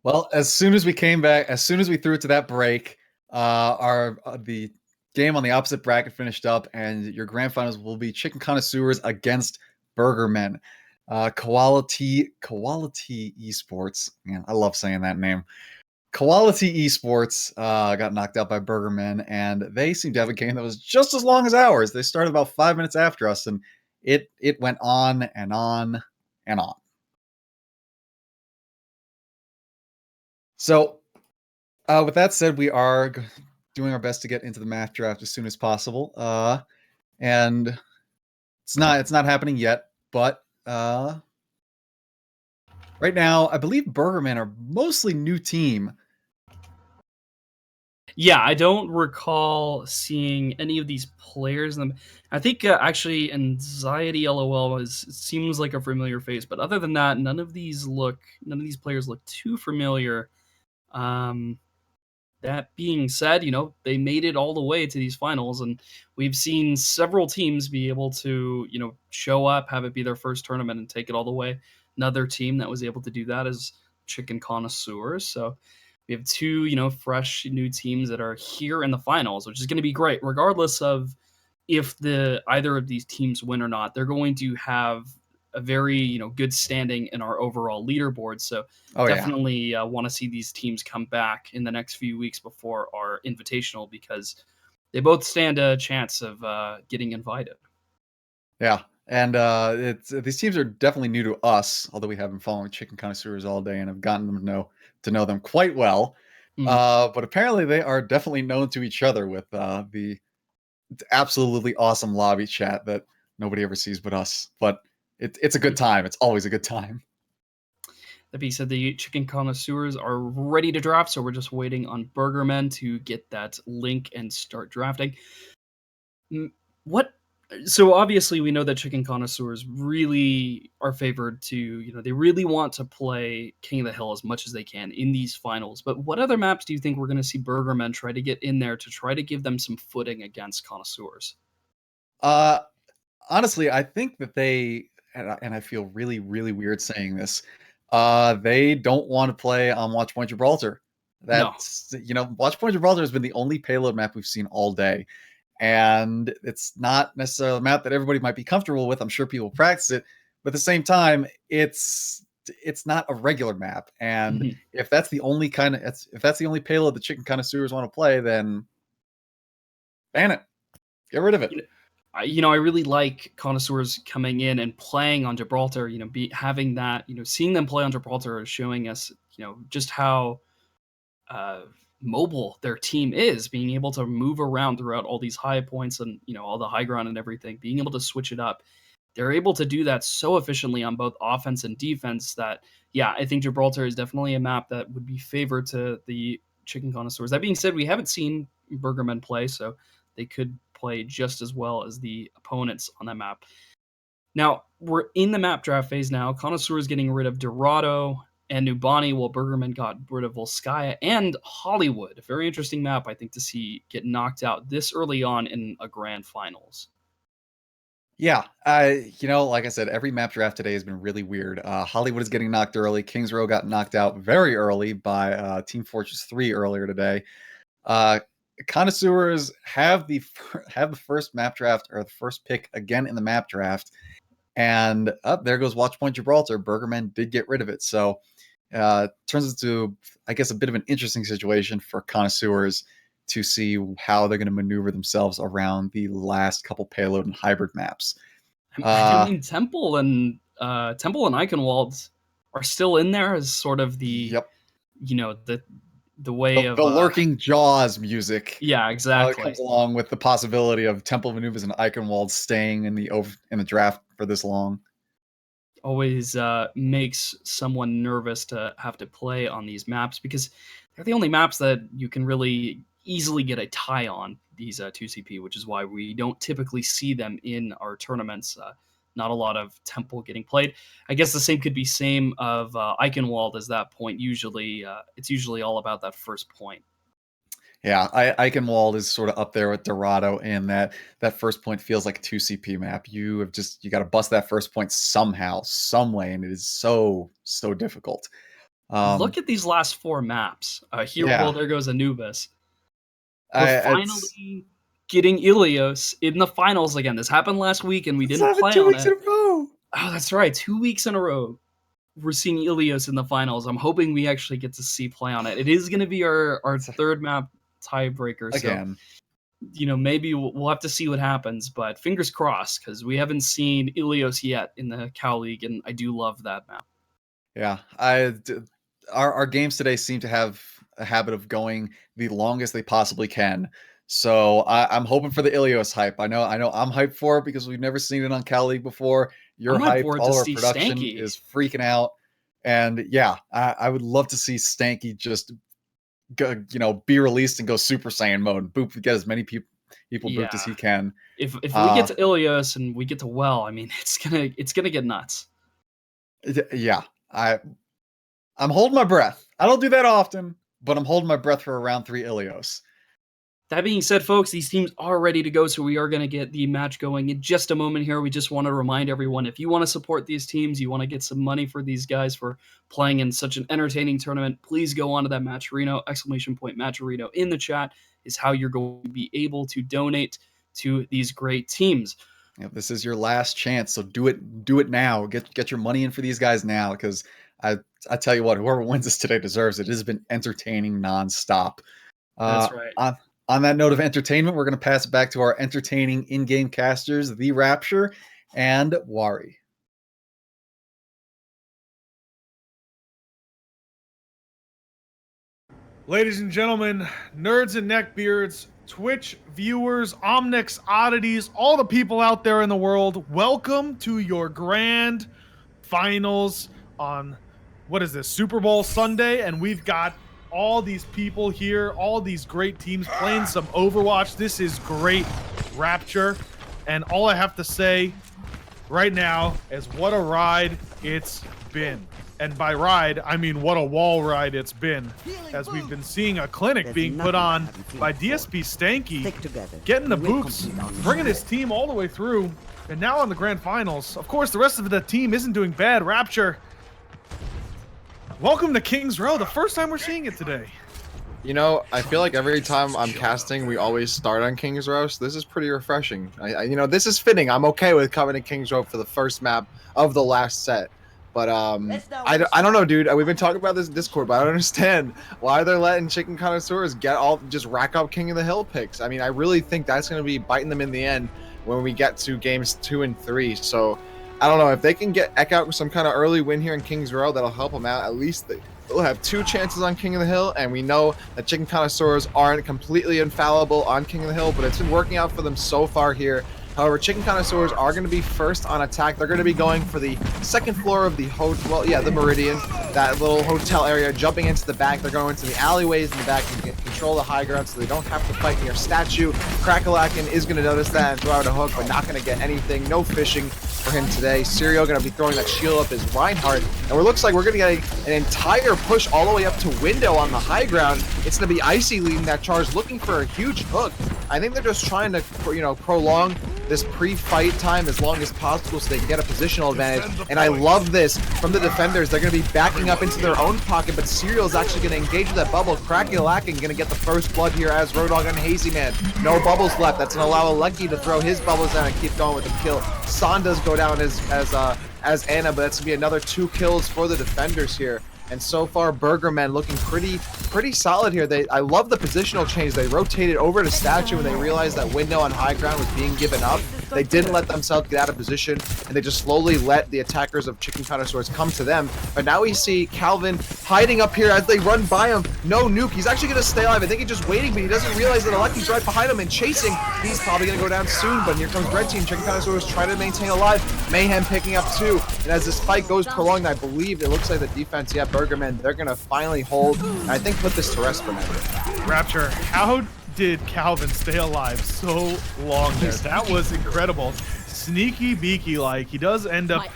Well, as soon as we came back, as soon as we threw it to that break, our the game on the opposite bracket finished up, and your grand finals will be Chicken Connoisseurs against Burgermen. Quality Esports. Man, I love saying that name. Quality Esports got knocked out by Burgermen, and they seem to have a game that was just as long as ours. They started about 5 minutes after us, and it went on and on and on. So with that said, we are doing our best to get into the math draft as soon as possible. And it's not happening yet, but right now, I believe Burgerman are mostly new team. Yeah, I don't recall seeing any of these players. I think actually Anxiety LOL seems like a familiar face, but other than that, none of these players look too familiar. Um, that being said, they made it all the way to these finals, and we've seen several teams be able to, show up, have it be their first tournament, and take it all the way. Another team that was able to do that is Chicken Connoisseurs. So we have two, fresh new teams that are here in the finals, which is going to be great, regardless of if either of these teams win or not. They're going to have a very good standing in our overall leaderboard. So definitely want to see these teams come back in the next few weeks before our invitational, because they both stand a chance of getting invited. Yeah, and these teams are definitely new to us, although we have been following Chicken Connoisseurs all day and have gotten them to know them quite well. But apparently they are definitely known to each other with the absolutely awesome lobby chat that nobody ever sees but us. But it's a good time. It's always a good time. That being said, the Chicken Connoisseurs are ready to draft, so we're just waiting on Burgermen to get that link and start drafting. So obviously we know that Chicken Connoisseurs really are favored to, they really want to play King of the Hill as much as they can in these finals. But what other maps do you think we're going to see Burgermen try to get in there to try to give them some footing against Connoisseurs? Honestly, I think that and I feel really, really weird saying this, they don't want to play on Watchpoint Gibraltar. No. Watchpoint Gibraltar has been the only payload map we've seen all day. And it's not necessarily a map that everybody might be comfortable with. I'm sure people practice it, but at the same time, it's not a regular map. And if that's the only payload the Chicken Connoisseurs want to play, then ban it. Get rid of it. I really like Connoisseurs coming in and playing on Gibraltar. Having that, seeing them play on Gibraltar is showing us, just how mobile their team is, being able to move around throughout all these high points and all the high ground and everything, being able to switch it up. They're able to do that so efficiently on both offense and defense that, yeah, I think Gibraltar is definitely a map that would be favored to the Chicken Connoisseurs. That being said, we haven't seen Burgermen play, so they could play just as well as the opponents on that map. Now, we're in the map draft phase now. Connoisseur is getting rid of Dorado and Nubani, while Burgerman got rid of Volskaya and Hollywood. A very interesting map, I think, to see get knocked out this early on in a grand finals. Yeah, like I said, every map draft today has been really weird. Hollywood is getting knocked early. Kings Row got knocked out very early by Team Fortress 3 earlier today. Connoisseurs have the first map draft, or the first pick again in the map draft, and there goes Watchpoint Gibraltar. Burgerman did get rid of it, so turns into, I guess, a bit of an interesting situation for Connoisseurs to see how they're going to maneuver themselves around the last couple payload and hybrid maps. I mean, Temple and Eichenwald are still in there as sort of the, the way of the lurking jaws music. Yeah, exactly. Comes along with the possibility of Temple Maneuvers and Eichenwald staying in the draft for this long. Always makes someone nervous to have to play on these maps, because they're the only maps that you can really easily get a tie on, these 2CP, which is why we don't typically see them in our tournaments. Not a lot of Temple getting played. I guess the same could be same of Eichenwald, as that point usually it's usually all about that first point. Yeah, Eichenwald is sort of up there with Dorado in that first point feels like a 2CP map. You got to bust that first point somehow, some way, and it is so difficult. Um, Look at these last 4 maps. Here, well, yeah, there goes Anubis. We're it's finally getting Ilios in the finals again. This happened last week, and we it's didn't happened play 2 on weeks in it. a row. Oh, that's right. 2 weeks in a row. We're seeing Ilios in the finals. I'm hoping we actually get to see play on it. It is going to be our It's third map tiebreaker. So, again. maybe we'll have to see what happens, but fingers crossed because we haven't seen Ilios yet in the Cal League, and I do love that map. Yeah, our games today seem to have a habit of going the longest they possibly can. So I'm hoping for the Ilios hype. I know I'm hyped for it because we've never seen it on Cal League before. You're I'm hyped hyped. for it All to of our see production Stanky. is freaking out. And yeah, I would love to see Stanky just go, be released and go Super Saiyan mode. Boop, get as many people Yeah. booped as he can. If we get to Ilios and we get to Well, I mean, it's gonna get nuts. Yeah, I'm holding my breath. I don't do that often, but I'm holding my breath for a round 3 Ilios. That being said, folks, these teams are ready to go, so we are going to get the match going in just a moment here. We just want to remind everyone, if you want to support these teams, you want to get some money for these guys for playing in such an entertaining tournament, please go on to that Matcherino, !Matcherino in the chat is how you're going to be able to donate to these great teams. Yeah, this is your last chance, so do it now. Get your money in for these guys now, because I tell you what, whoever wins this today deserves it. It has been entertaining nonstop. That's right. On that note of entertainment, we're going to pass it back to our entertaining in-game casters, The Rapture and Wari. Ladies and gentlemen, nerds and neckbeards, Twitch viewers, Omnix oddities, all the people out there in the world, welcome to your grand finals on, what is this, Super Bowl Sunday, and we've got all these people here, all these great teams playing some Overwatch. This is great Rapture, and all I have to say right now is what a ride it's been. And by ride, I mean what a wall ride it's been, as we've been seeing a clinic being put on by DSP Stanky, getting the boops, bringing his team all the way through, and now on the grand finals. Of course, the rest of the team isn't doing bad. Rapture, welcome to Kings Row, the first time we're seeing it today. You know, I feel like every time I'm casting, we always start on Kings Row, so this is pretty refreshing. This is fitting. I'm okay with coming to Kings Row for the first map of the last set. But I don't know, dude. We've been talking about this in Discord, but I don't understand why they're letting Chicken Connoisseurs just rack up King of the Hill picks. I mean, I really think that's going to be biting them in the end when we get to games 2 and 3. So I don't know if they can get Eck out with some kind of early win here in Kings Row, that'll help them out. At least they'll have 2 chances on King of the Hill, and we know that Chicken Connoisseurs aren't completely infallible on King of the Hill, but it's been working out for them so far here. However, Chicken Connoisseurs are going to be first on attack. They're going to be going for the second floor of the the Meridian, that little hotel area, jumping into the back. They're going into the alleyways in the back to control the high ground so they don't have to fight near statue. Crackalakin is going to notice that and throw out a hook, but not going to get anything. No fishing for him today. Serial going to be throwing that shield up as Reinhardt, and it looks like we're going to get an entire push all the way up to Window on the high ground. It's going to be Icy leading that charge, looking for a huge hook. I think they're just trying to, prolong this pre-fight time as long as possible so they can get a positional advantage. And I love this from the defenders. They're going to be backing up into their own pocket, but Serial is actually going to engage with that bubble. Crackalakin going to get the first blood here as Road Dogg and Hazy Man. No bubbles left. That's going to allow Alecki to throw his bubbles down and keep going with the kill. Sanda's go down as Anna, but that's going to be another 2 kills for the defenders here. And so far, Burgermen looking pretty solid here. I love the positional change. They rotated over to statue when they realized that window on high ground was being given up. They didn't let themselves get out of position, and they just slowly let the attackers of Chicken Connoisseurs come to them. But now we see Calvin hiding up here as they run by him. No nuke. He's actually going to stay alive. I think he's just waiting, but he doesn't realize that Alecki's right behind him and chasing. He's probably going to go down soon, but here comes Red Team. Chicken Connoisseurs trying to maintain alive. Mayhem picking up 2. And as this fight goes prolonged, I believe it looks like the defense, Burgermen, they're going to finally hold, and I think put this to rest for now. Rapture, how did Calvin stay alive so long there? That was incredible. Sneaky beaky, like he does end up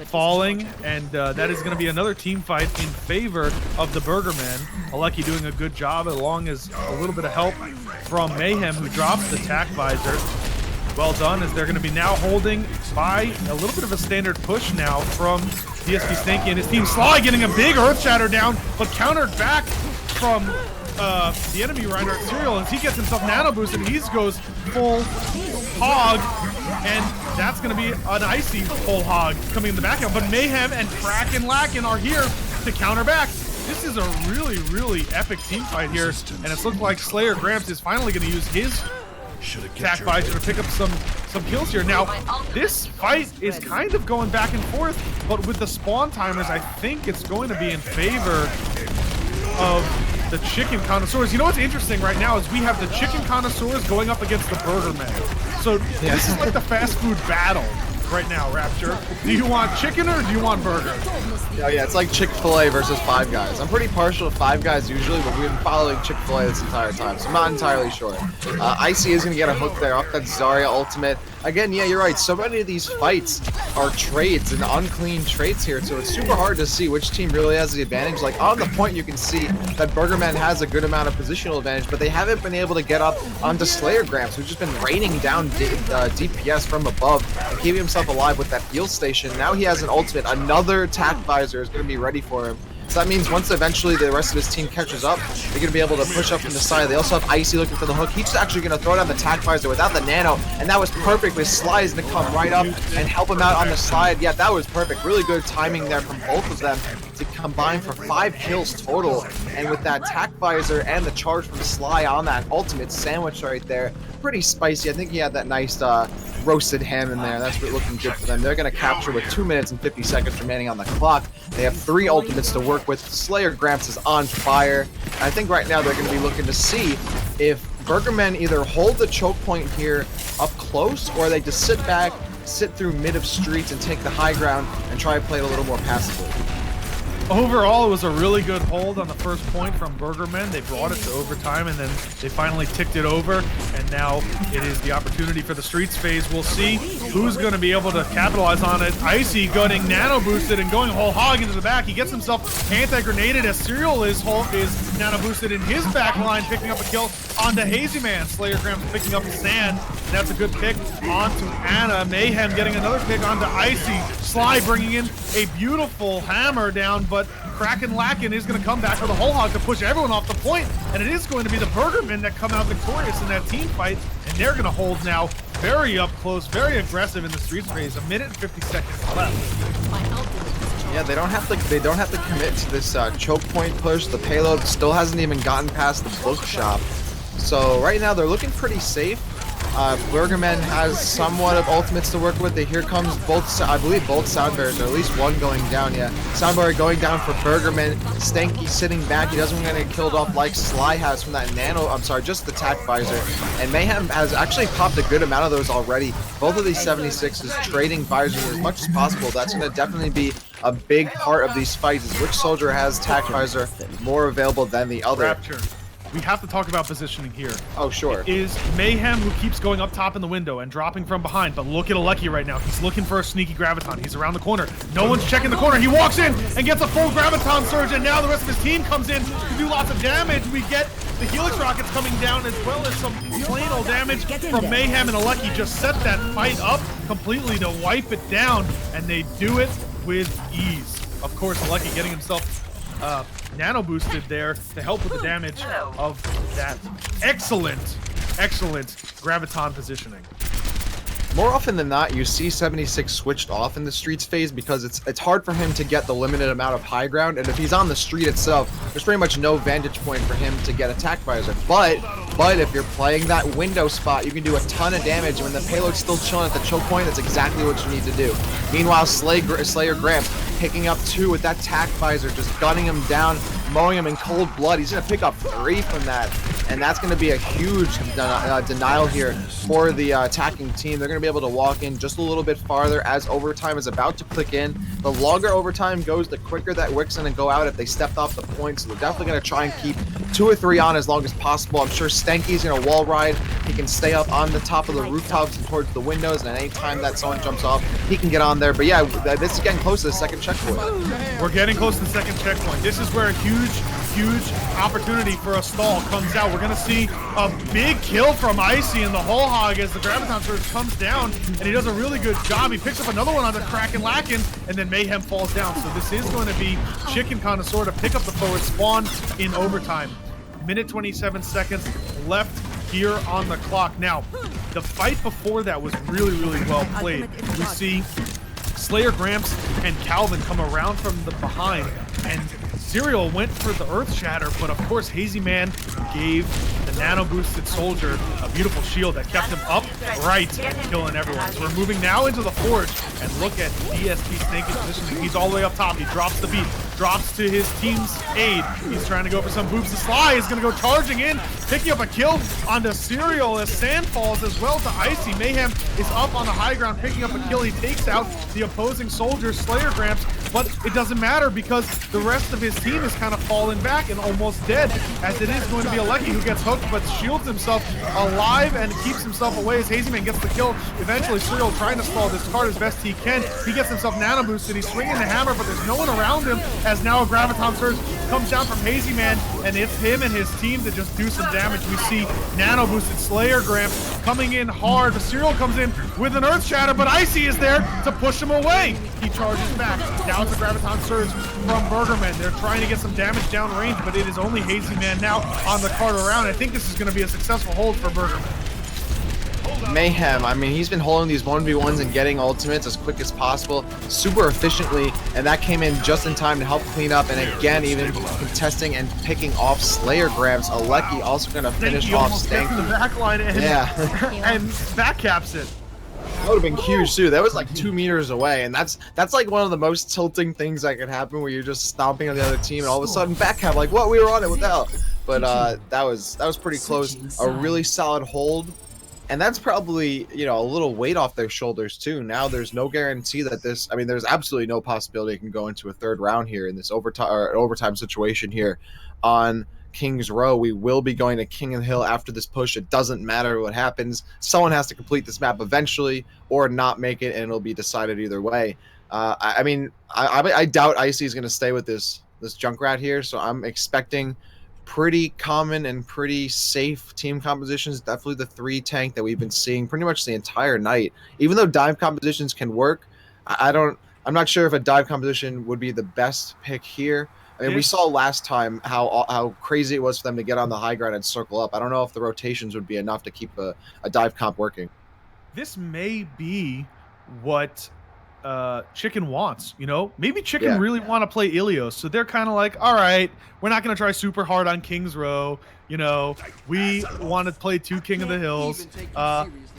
falling, and that is going to be another team fight in favor of the Burgerman. Alecki doing a good job, along as a little bit of help from Mayhem, who drops the tack visor. Well done, as they're going to be now holding by a little bit of a standard push now from DSP Stanky and his team. Sly getting a big Earth Shatter down, but countered back from the enemy Reinhardt Serial as he gets himself nano boosted. He goes full hog, and that's going to be an icy full hog coming in the back end. But Mayhem and Kraken Lacken are here to counter back. This is a really, really epic team fight here, and it's looking like Slayer Gramps is finally going to use his attack visor to pick up some kills here. Now, this fight is kind of going back and forth, but with the spawn timers, I think it's going to be in favor of the Chicken Connoisseurs. You know what's interesting right now is we have the Chicken Connoisseurs going up against the Burger Men. So this is like the fast food battle right now, Rapture. Do you want chicken or do you want burger? Yeah, it's like Chick-fil-A versus Five Guys. I'm pretty partial to Five Guys usually, but we've been following Chick-fil-A this entire time, so I'm not entirely sure. Icy is going to get a hook there off that Zarya ultimate. Again, yeah, you're right. So many of these fights are trades and unclean trades here, so it's super hard to see which team really has the advantage. Like, on the point, you can see that Burgerman has a good amount of positional advantage, but they haven't been able to get up onto Slayer Gramps, who's just been raining down DPS from above and keeping himself alive with that heal station. Now he has an ultimate. Another attack visor is going to be ready for him. So that means once eventually the rest of his team catches up, they're going to be able to push up from the side. They also have Icy looking for the hook. He's actually going to throw down the attack visor without the nano, and that was perfect with Sly is going to come right up and help him out on the slide. Yeah, that was perfect. Really good timing there from both of them to combine for 5 kills total. And with that attack visor and the charge from Sly on that ultimate sandwich right there, pretty spicy. I think he had that nice roasted ham in there. That's looking good for them. They're going to capture with 2 minutes and 50 seconds remaining on the clock. They have 3 ultimates to work with. Slayer Gramps is on fire. And I think right now they're going to be looking to see if Burgermen either hold the choke point here up close, or they just sit back, sit through mid of streets and take the high ground and try to play it a little more passively. Overall, it was a really good hold on the first point from Burgermen. They brought it to overtime, and then they finally ticked it over, and now it is the opportunity for the Streets phase. We'll see who's going to be able to capitalize on it. Icy getting nano boosted and going whole hog into the back. He gets himself anti-grenaded as Serial is nano boosted in his back line, picking up a kill onto Hazy Man. Slayer Gramps picking up the sand. That's a good pick onto Anna. Mayhem getting another pick onto Icy. Sly bringing in a beautiful hammer down, but Kraken Lacken is going to come back with a whole hog to push everyone off the point, and it is going to be the Burgermen that come out victorious in that team fight, and they're going to hold now very up close, very aggressive in the Streets phase. 1 minute and 50 seconds left. Yeah, they don't have to commit to this choke point push. The payload still hasn't even gotten past the bookshop, so right now they're looking pretty safe. Burgerman has somewhat of ultimates to work with. Here comes both, I believe both sound barriers, or at least one going down. Yeah, sound barrier going down for Burgerman. Stanky sitting back. He doesn't want to get killed off like Sly has from that nano. I'm sorry, just the attack visor. And Mayhem has actually popped a good amount of those already. Both of these 76s trading visors as much as possible. That's going to definitely be a big part of these fights. Is which soldier has attack visor more available than the other. Rapture. We have to talk about positioning here. Oh, sure. It is Mayhem who keeps going up top in the window and dropping from behind, but look at Alecki right now. He's looking for a sneaky Graviton. He's around the corner. No one's checking the corner. He walks in and gets a full Graviton surge, and now the rest of his team comes in to do lots of damage. We get the Helix Rockets coming down, as well as some plain old damage from Mayhem, and Alecki just set that fight up completely to wipe it down, and they do it with ease. Of course, Alecki getting himself nano boosted there to help with the damage of that excellent Graviton positioning. More often than not, you see 76 switched off in the Streets phase because it's hard for him to get the limited amount of high ground, and if he's on the street itself, there's pretty much no vantage point for him to get attack visor. But if you're playing that window spot, you can do a ton of damage, and when the payload's still chilling at the choke point, that's exactly what you need to do. Meanwhile, Slayer Gramps picking up 2 with that attack visor, just gunning him down, mowing him in cold blood. He's going to pick up 3 from that, and that's going to be a huge denial here for the attacking team. They're going to be able to walk in just a little bit farther as overtime is about to click in. The longer overtime goes, the quicker that Wick's going to go out if they stepped off the point, so they're definitely going to try and keep 2 or 3 on as long as possible. I'm sure Stanky's going to wall ride. He can stay up on the top of the rooftops and towards the windows, and at any time that someone jumps off, he can get on there. But yeah, this is getting close to the second checkpoint. We're getting close to the second checkpoint. This is where a huge huge opportunity for a stall comes out. We're gonna see a big kill from Icy in the whole hog as the Graviton Surge comes down, and he does a really good job. He picks up another one on the Kraken Lacken, and then Mayhem falls down. So this is going to be Chicken Connoisseur to pick up the forward spawn in overtime. Minute 27 seconds left here on the clock. Now, the fight before that was really, really well played. We see Slayer Gramps and Calvin come around from the behind, and Serial went for the Earth Shatter, but of course Hazy Man gave the nano boosted soldier a beautiful shield that kept him upright, killing everyone. So we're moving now into the Forge, and look at DST Snake's position. He's all the way up top. He drops the beat, drops to his team's aid. He's trying to go for some boobs. The Sly is going to go charging in, picking up a kill onto Serial as Sand falls as well to Icy. Mayhem is up on the high ground, picking up a kill. He takes out the opposing soldier, Slayer Gramps, but it doesn't matter because the rest of his team is kind of falling back and almost dead, as it is going to be Alecki who gets hooked but shields himself alive and keeps himself away as Hazy Man gets the kill. Eventually, Serial trying to stall this card as best he can. He gets himself nano boosted. He's swinging the hammer, but there's no one around him as now a Graviton Surge comes down from Hazy Man, and it's him and his team to just do some damage. We see nano boosted Slayer Gramps coming in hard. The Serial comes in with an Earth Shatter, but Icy is there to push him away. He charges back. Now it's a Graviton Surge from Burgerman. They're trying to get some damage downrange, but it is only Hazy Man now on the card around. I think this is going to be a successful hold for Burgerman. Mayhem, I mean, he's been holding these 1v1s and getting ultimates as quick as possible, super efficiently, and that came in just in time to help clean up, and again, even contesting and picking off Slayer Grabs. Alecki also going to finish off Stanky. The back line and, and back caps it. That would have been huge too. That was like 2 meters away, and that's like one of the most tilting things that could happen, where you're just stomping on the other team and all of a sudden back cap, like, what, we were on it without. But that was pretty close. A really solid hold. And that's probably, you know, a little weight off their shoulders too. Now there's no guarantee that this, I mean, there's absolutely no possibility it can go into a third round here in this overtime situation here on King's Row. We will be going to King and Hill after this push. It doesn't matter what happens. Someone has to complete this map eventually or not make it, and it'll be decided either way. I mean, I doubt Icy is going to stay with this Junkrat here, so I'm expecting pretty common and pretty safe team compositions. Definitely the 3 tank that we've been seeing pretty much the entire night. Even though dive compositions can work, I'm not sure if a dive composition would be the best pick here. I mean, we saw last time how crazy it was for them to get on the high ground and circle up. I don't know if the rotations would be enough to keep a dive comp working. This may be what Chicken wants, you know? Maybe Chicken really want to play Ilios, so they're kind of like, all right, we're not going to try super hard on King's Row, you know, we want to play 2 King of the Hills,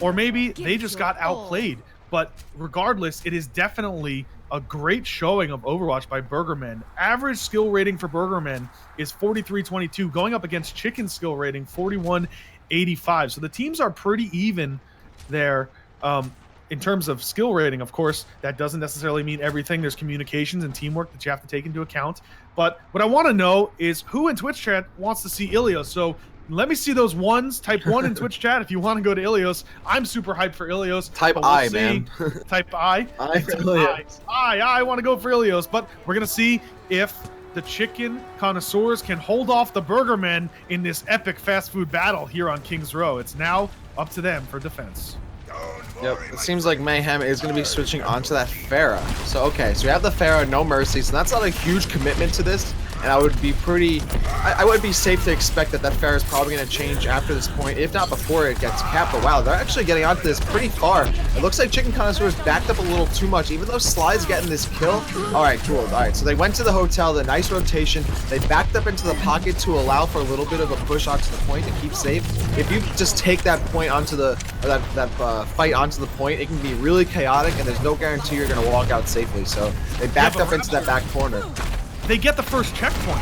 or maybe they just got outplayed. But regardless, it is definitely a great showing of Overwatch by Burgerman. Average skill rating for Burgerman is 43.22, going up against Chicken's skill rating 41.85. So the teams are pretty even there. In terms of skill rating, of course, that doesn't necessarily mean everything. There's communications and teamwork that you have to take into account. But what I want to know is who in Twitch chat wants to see Ilios. So let me see those ones. Type 1 in Twitch chat if you want to go to Ilios. I'm super hyped for Ilios. Type I, man. Type I. I want to go for Ilios. But we're going to see if the Chicken Connoisseurs can hold off the Burgermen in this epic fast food battle here on King's Row. It's now up to them for defense. Yep, it seems like Mayhem is going to be switching onto that Pharah. So, okay, so we have the Pharah, no Mercy, so that's not a huge commitment to this, and I would be I would be safe to expect that Pharah is probably going to change after this point, if not before it gets capped. But wow, they're actually getting onto this pretty far. It looks like Chicken Connoisseurs backed up a little too much, even though Sly's getting this kill. Alright, cool. Alright, so they went to the hotel, the nice rotation, they backed up into the pocket to allow for a little bit of a push onto the point to keep safe. If you just take that point onto the, fight onto the point, it can be really chaotic, and there's no guarantee you're going to walk out safely. So they backed up into that back corner. They get the first checkpoint.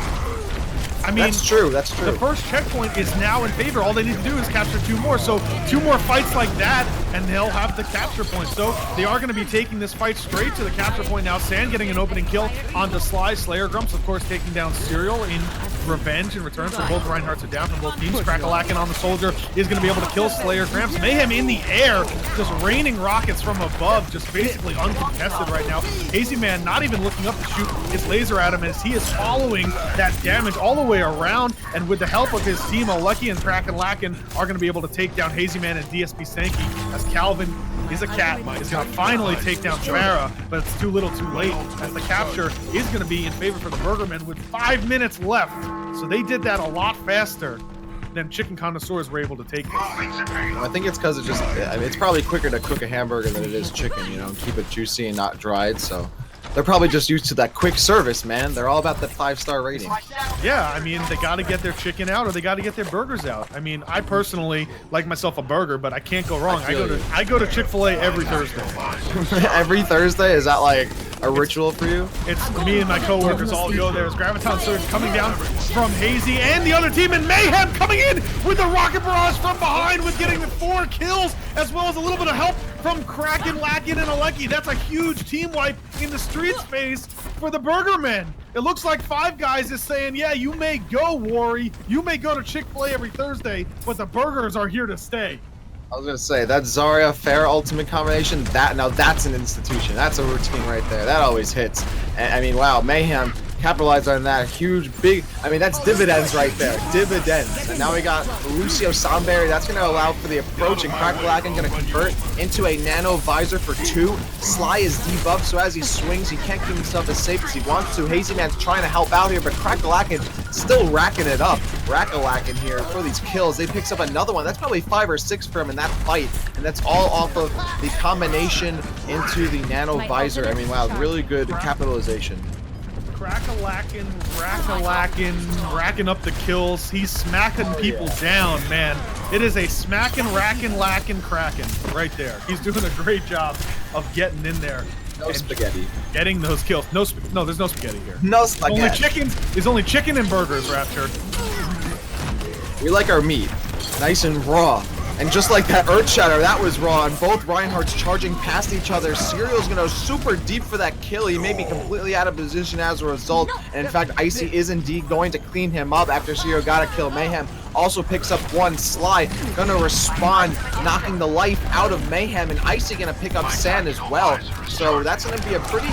I mean, that's true. That's true. The first checkpoint is now in favor. All they need to do is capture 2 more. So 2 more fights like that, and they'll have the capture point. So they are going to be taking this fight straight to the capture point now. Sand getting an opening kill onto Sly. Slayer Grumps, of course, taking down Serial in revenge in return for both Reinhardts are down from both teams. Crackalakin on the soldier is going to be able to kill Slayer Gramps. Mayhem in the air, just raining rockets from above, just basically uncontested right now. Hazy Man not even looking up to shoot his laser at him as he is following that damage all the way around. And with the help of his team, Lucky and Crackalakin are going to be able to take down Hazy Man and DSP Sankey as Calvin is a cat. Is going to finally take down Tamara, but it's too little too late as the capture is going to be in favor for the Burgermen with 5 minutes left. So they did that a lot faster than Chicken Connoisseurs were able to take it. I think it's because it's probably quicker to cook a hamburger than it is chicken, you know, and keep it juicy and not dried, so they're probably just used to that quick service, man. They're all about that 5-star rating. Yeah, I mean, they got to get their chicken out or they got to get their burgers out. I mean, I personally like myself a burger, but I can't go wrong. I go to Chick-fil-A every Thursday. Every Thursday? Is that like a ritual for you? It's me and my coworkers all go there. As Graviton Surge coming down from Hazy and the other team, and Mayhem coming in with the rocket barrage from behind with getting the 4 kills, as well as a little bit of help from Kraken, Lakin, and Alecki. That's a huge team wipe in the street space for the Burgermen. It looks like Five Guys is saying, yeah, you may go, Wari. You may go to Chick-fil-A every Thursday, but the burgers are here to stay. I was gonna say that Zarya Fair ultimate combination. That's an institution. That's a routine right there. That always hits. And I mean, wow, Mayhem capitalized on that huge, big. I mean, that's dividends right there. Dividends. And now we got Lucio Samberry. That's gonna allow for the approach, and Crackalakin gonna convert into a nano visor for 2. Sly is debuffed, so as he swings, he can't keep himself as safe as he wants to. Hazy Man's trying to help out here, but Crackalakin still racking it up. Crackalakin here for these kills. They picks up another one. That's probably 5 or 6 for him in that fight, and that's all off of the combination into the nano visor. I mean, wow, really good capitalization. Crackalakin, racking up the kills. He's smacking people down, man. It is a smacking, racking, lacking, cracking right there. He's doing a great job of getting in there. No spaghetti. Getting those kills. No, there's no spaghetti here. No spaghetti. There's only chicken and burgers, Rapture. We like our meat nice and raw. And just like that Earthshatter, that was raw, and both Reinhardts charging past each other. Serial's gonna go super deep for that kill. He may be completely out of position as a result. And in fact, Icy is indeed going to clean him up after Serial got a kill. Mayhem also picks up 1. Sly gonna respond, knocking the life out of Mayhem, and Icy gonna pick up Sand as well. So that's gonna be a pretty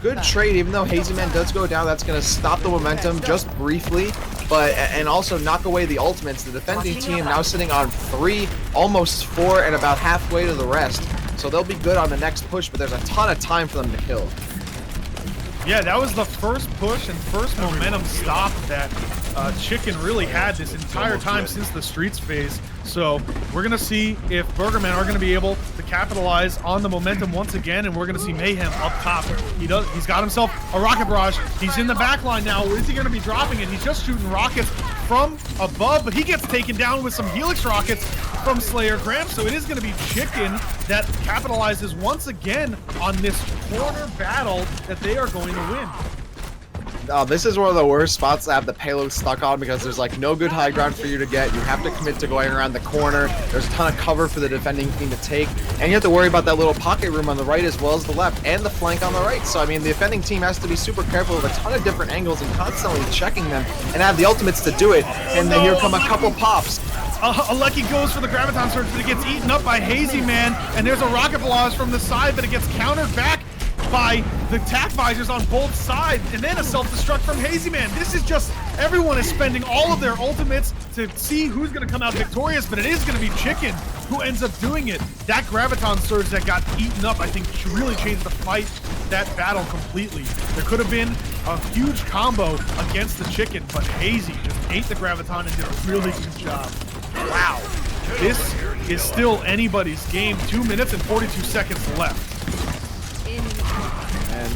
good trade, even though Hazy Man does go down. That's gonna stop the momentum just briefly, and also knock away the ultimates. The defending team now sitting on 3, almost 4, and about halfway to the rest. So they'll be good on the next push, but there's a ton of time for them to kill. Yeah, that was the first push and first momentum stop that Chicken really had this entire time since the Streets phase. So we're going to see if Burgermen are going to be able to capitalize on the momentum once again, and we're going to see Mayhem up top. He's got himself a rocket barrage. He's in the back line now. Is he going to be dropping it? He's just shooting rockets from above, but he gets taken down with some Helix rockets from Slayer Gramps. So it is going to be Chicken that capitalizes once again on this corner battle that they are going to win. This is one of the worst spots to have the payload stuck on, because there's like no good high ground for you to get. You have to commit to going around the corner. There's a ton of cover for the defending team to take, and you have to worry about that little pocket room on the right as well as the left, and the flank on the right. So I mean, the defending team has to be super careful of a ton of different angles and constantly checking them, and have the ultimates to do it. And then here come a couple pops. Alecki goes for the Graviton Surge, but it gets eaten up by Hazy Man, and there's a rocket barrage from the side, but it gets countered back by the tac visors on both sides, and then a self-destruct from Hazy Man. This is just, everyone is spending all of their ultimates to see who's going to come out victorious, but it is going to be Chicken who ends up doing it. That Graviton Surge that got eaten up, I think, really changed the fight, that battle completely. There could have been a huge combo against the Chicken, but Hazy just ate the Graviton and did a really good job. Wow. This is still anybody's game. 2 minutes and 42 seconds left. And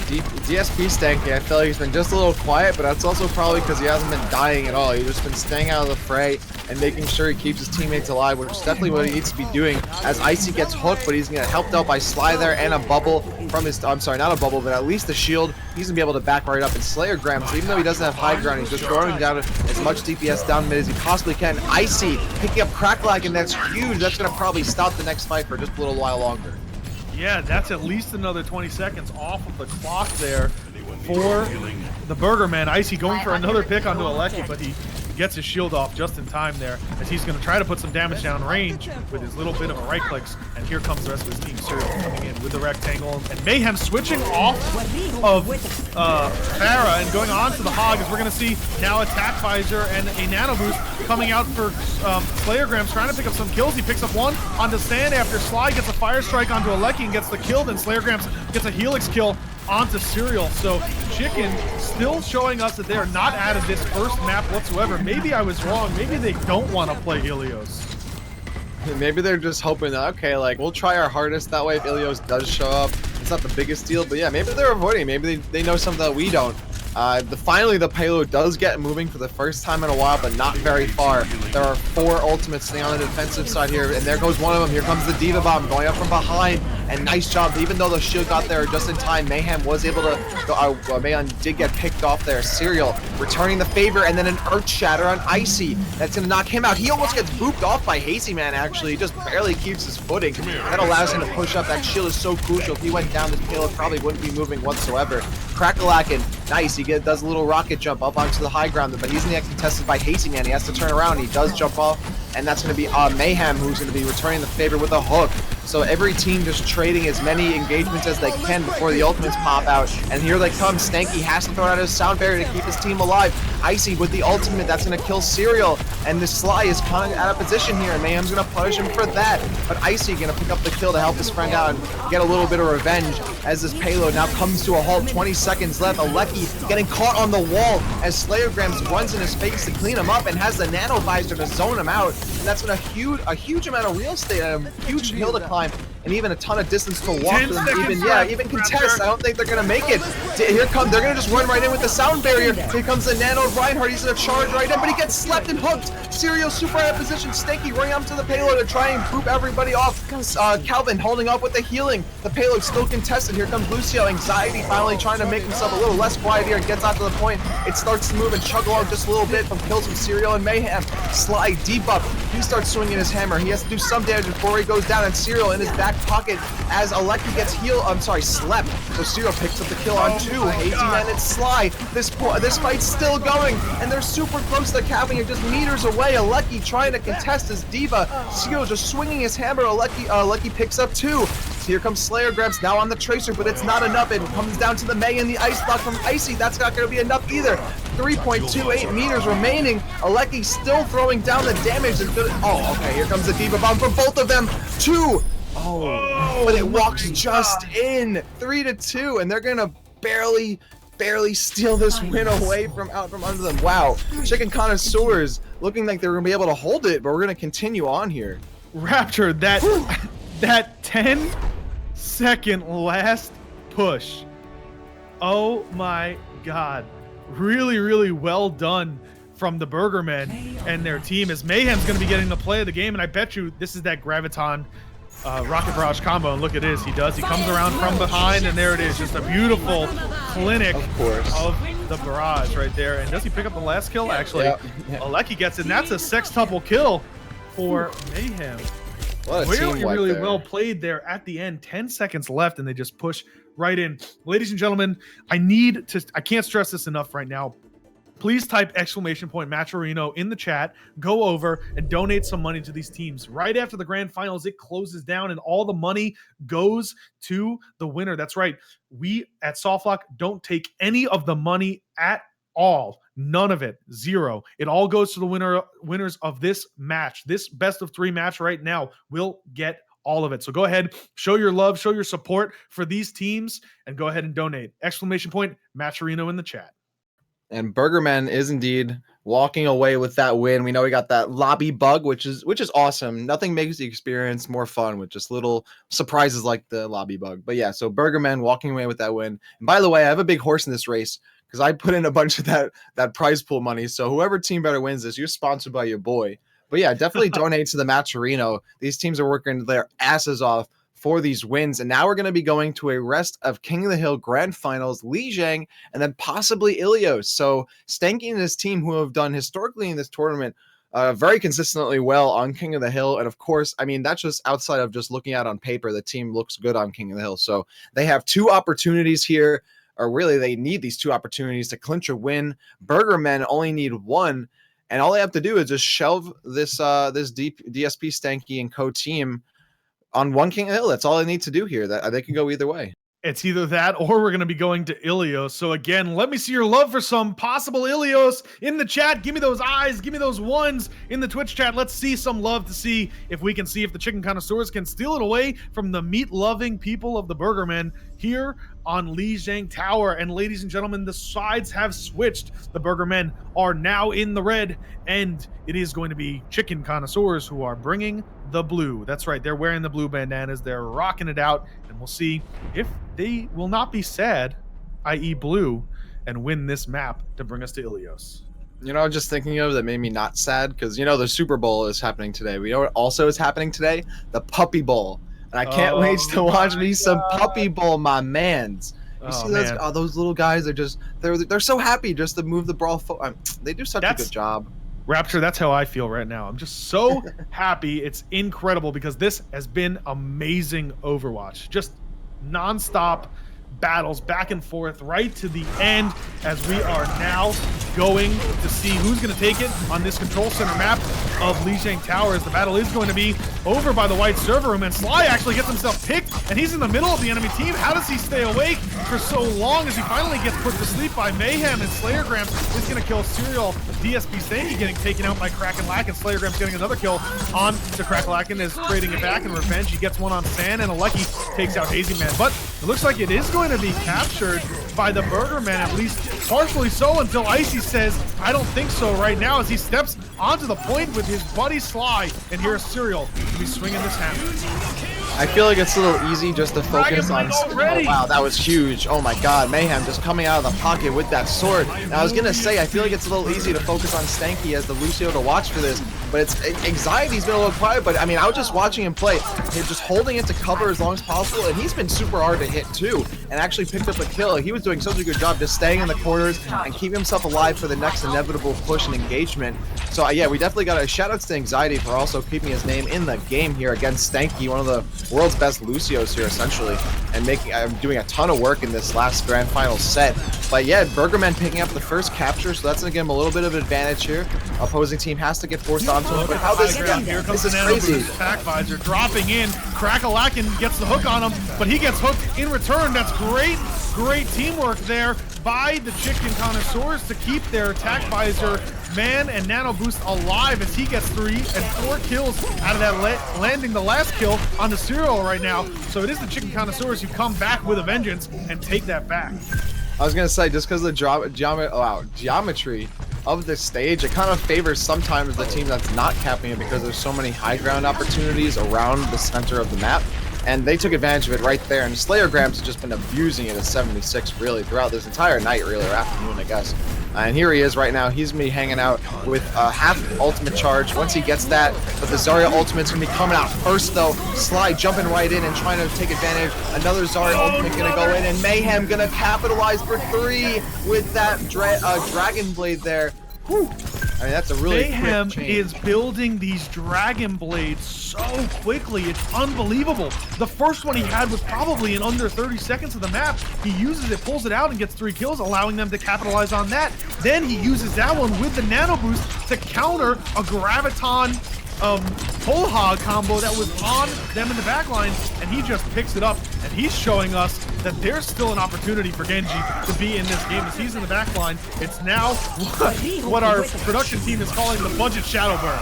DSP Stanky, I feel like he's been just a little quiet, but that's also probably because he hasn't been dying at all. He's just been staying out of the fray and making sure he keeps his teammates alive, which is definitely what he needs to be doing as Icy gets hooked, but he's going to get helped out by Sly there and a bubble from his, I'm sorry, not a bubble, but at least a shield. He's going to be able to back right up. And Slayer Grams, even though he doesn't have high ground, he's just throwing down as much DPS down mid as he possibly can. Icy picking up Cracklag, and that's huge. That's going to probably stop the next fight for just a little while longer. Yeah, that's at least another 20 seconds off of the clock there for the Burger Man. Icy going for another pick onto Alecki, but he gets his shield off just in time there as he's going to try to put some damage down range with his little bit of a right clicks. And here comes the rest of his team. Serial coming in with the rectangle, and Mayhem switching off of Farah and going on to the Hog, as we're going to see now Attack Visor and a Nano Boost coming out for Slayergrams, trying to pick up some kills. He picks up one onto Sand after Sly gets a Fire Strike onto Alecki and gets the kill. Then Slayergrams gets a Helix kill onto Serial. So Chicken still showing us that they are not out of this first map whatsoever. Maybe I was wrong. Maybe they don't want to play Ilios. Maybe they're just hoping that, okay, like, we'll try our hardest. That way if Ilios does show up, it's not the biggest deal. But yeah, maybe they're avoiding. Maybe they know something that we don't. Finally, the payload does get moving for the first time in a while, but not very far. There are 4 ultimates staying on the defensive side here, and there goes one of them. Here comes the Diva Bomb going up from behind, and nice job. Even though the shield got there just in time, Mayhem was able to Mayhem did get picked off there. Serial returning the favor, and then an Earth Shatter on Icy. That's going to knock him out. He almost gets booped off by Hazy Man, actually. He just barely keeps his footing. That allows him to push up. That shield is so crucial. If he went down, this payload probably wouldn't be moving whatsoever. Crackalakin, nice. He does a little rocket jump up onto the high ground, but he's in the next contested by Hazy Man. He has to turn around. He does jump off, and that's going to be Mayhem, who's going to be returning the favor with a hook. So every team just trading as many engagements as they can before the ultimates pop out. And here they come. Stanky has to throw out his sound barrier to keep his team alive. Icy with the ultimate, that's going to kill Serial. And the Sly is kind of out of position here, and Mayhem's going to punish him for that. But Icy going to pick up the kill to help his friend out and get a little bit of revenge as this payload now comes to a halt. 20 seconds left. Alecki getting caught on the wall as Slayergrams runs in his face to clean him up and has the Nano Visor to zone him out. And that's going to a huge amount of real estate and a huge hill to climb, and even a ton of distance to walk. Even contest. I don't think they're gonna make it. Here come. They're gonna just run right in with the sound barrier. Here comes the Nano Reinhardt. He's gonna charge right in, but he gets slapped and hooked. Serial super out of position. Stanky running up to the payload to try and group everybody off. Calvin holding up with the healing. The payload still contested. Here comes Lucio. Anxiety finally trying to make himself a little less quiet here. Gets out to the point. It starts to move and chug along just a little bit from kills from Serial and Mayhem. Sly debuff. He starts swinging his hammer. He has to do some damage before he goes down, and Serial in his back pocket as Alecki gets slept. So Serial picks up the kill on 2. Hazy Man and Sly. This fight's still going, and they're super close to the cabin. You're just meters away. Alecki trying to contest his Diva. Serial just swinging his hammer. Alecki picks up 2. So here comes Slayergrams now on the Tracer, but it's not enough. It comes down to the May and the Ice Block from Icy. That's not going to be enough either. 3.28 meters remaining. Alecki still throwing down the damage. Oh, okay. Here comes the Diva Bomb for both of them. 2. Oh, but it walks just in. 3-2, and they're gonna barely steal this win away from under them. Wow, Chicken Connoisseurs looking like they're gonna be able to hold it, but we're gonna continue on here. Rapture, that 10-second last push. Oh my God, really well done from the Burgermen and their team, as Mayhem's gonna be getting the play of the game, and I bet you this is that Graviton Rocket Barrage combo, and look at this. He comes around from behind, and there it is, just a beautiful clinic of the barrage right there. And does he pick up the last kill? Actually, Alecki gets it, and that's a sextuple kill for Mayhem. Really well played there at the end. 10 seconds left, and they just push right in. Ladies and gentlemen, I can't stress this enough right now. Please type !Matcherino in the chat. Go over and donate some money to these teams. Right after the grand finals, it closes down and all the money goes to the winner. That's right. We at Softlock don't take any of the money at all. None of it. Zero. It all goes to the winners of this match. This best of 3 match right now will get all of it. So go ahead, show your love, show your support for these teams, and go ahead and donate. !Matcherino in the chat. And Burgerman is indeed walking away with that win. We know we got that lobby bug, which is awesome. Nothing makes the experience more fun with just little surprises like the lobby bug. But yeah, so Burgerman walking away with that win. And by the way, I have a big horse in this race because I put in a bunch of that prize pool money. So whoever team better wins this, you're sponsored by your boy. But yeah, definitely donate to the Matcherino. These teams are working their asses off for these wins. And now we're going to be going to a rest of King of the Hill Grand Finals, Lijiang, and then possibly Ilios. So Stanky and his team, who have done historically in this tournament very consistently well on King of the Hill. And of course, I mean, that's just outside of just looking at on paper, the team looks good on King of the Hill. So they have 2 opportunities here, or really they need these 2 opportunities to clinch a win. Burgermen only need 1. And all they have to do is just shelve this DSP Stanky and co team on 1 King of the Hill. That's all they need to do here. That they can go either way. It's either that or we're going to be going to Ilios. So again, let me see your love for some possible Ilios in the chat. Give me those eyes. Give me those ones in the Twitch chat. Let's see some love to see if we can see if the Chicken Connoisseurs can steal it away from the meat-loving people of the Burgermen here on Lijiang Tower. And ladies and gentlemen, the sides have switched. The Burgermen are now in the red, and it is going to be Chicken Connoisseurs who are bringing the blue. That's right. They're wearing the blue bandanas. They're rocking it out, and we'll see if they will not be sad, i.e. blue, and win this map to bring us to Ilios. You know, just thinking of that made me not sad because, you know, the Super Bowl is happening today. We know what also is happening today? The Puppy Bowl. And I can't wait to watch me some Puppy Bowl, my mans. You see those little guys are just, they're so happy just to move the ball forward. They do such a good job. Rapture, that's how I feel right now. I'm just so happy. It's incredible because this has been amazing Overwatch. Just nonstop battles back and forth right to the end as we are now going to see who's going to take it on this control center map of Lijiang Tower, as the battle is going to be over by the white server room, and Sly actually gets himself picked and he's in the middle of the enemy team. How does he stay awake for so long as he finally gets put to sleep by Mayhem, and Slayergrams is going to kill Serial. DSP Stanky getting taken out by Crackalack, and Slayergrams getting another kill on to Crackalack and is trading it back in revenge. He gets one on San, and Alecki takes out Hazy Man, but it looks like it is going to be captured by the Burgermen, at least partially so, until Icy says, I don't think so right now, as he steps onto the point with his buddy Sly, and here's Serial to be swinging this hammer. I feel like it's a little easy just to focus on. Oh, wow, that was huge. Oh my god, Mayhem just coming out of the pocket with that sword. Now I was gonna say, I feel like it's a little easy to focus on Stanky as the Lucio to watch for this, but Anxiety's been a little quiet, but I mean, I was just watching him play. He's just holding it to cover as long as possible, and he's been super hard to hit too, and actually picked up a kill. He was doing such a good job just staying in the corners and keeping himself alive for the next inevitable push and engagement. So yeah, we definitely got a shout out to Anxiety for also keeping his name in the game here against Stanky, one of the world's best Lucios here essentially, and doing a ton of work in this last grand final set. But yeah, Burgermen picking up the first capture, so that's gonna give him a little bit of advantage here. Opposing team has to get forced onto him, but how this is crazy. Attack visor dropping in. Crackalakin gets the hook on him, but he gets hooked in return. That's great teamwork there by the Chicken Connoisseurs to keep their attack visor man and nano boost alive, as he gets 3 and 4 kills out of that, landing the last kill on the Serial right now. So it is the Chicken Connoisseurs who come back with a vengeance and take that back. I was gonna say, just because of the geometry of the stage, it kind of favors sometimes the team that's not capping it because there's so many high ground opportunities around the center of the map. And they took advantage of it right there, and Slayergrams has just been abusing it at 76 really throughout this entire night, really, or afternoon, I guess. And here he is right now. He's gonna be hanging out with half ultimate charge once he gets that, but the Zarya ultimate's gonna be coming out first though. Sly jumping right in and trying to take advantage. Another Zarya ultimate gonna go in, and Mayhem gonna capitalize for 3 with that Dragon Blade there. Whew. I mean, that's a really Mayhem is building these Dragon Blades so quickly. It's unbelievable. The first one he had was probably in under 30 seconds of the map. He uses it, pulls it out, and gets 3 kills, allowing them to capitalize on that. Then he uses that one with the nano boost to counter a Graviton whole hog combo that was on them in the backline, and he just picks it up, and he's showing us that there's still an opportunity for Genji to be in this game as he's in the backline. It's now what our production team is calling the budget shadow burn.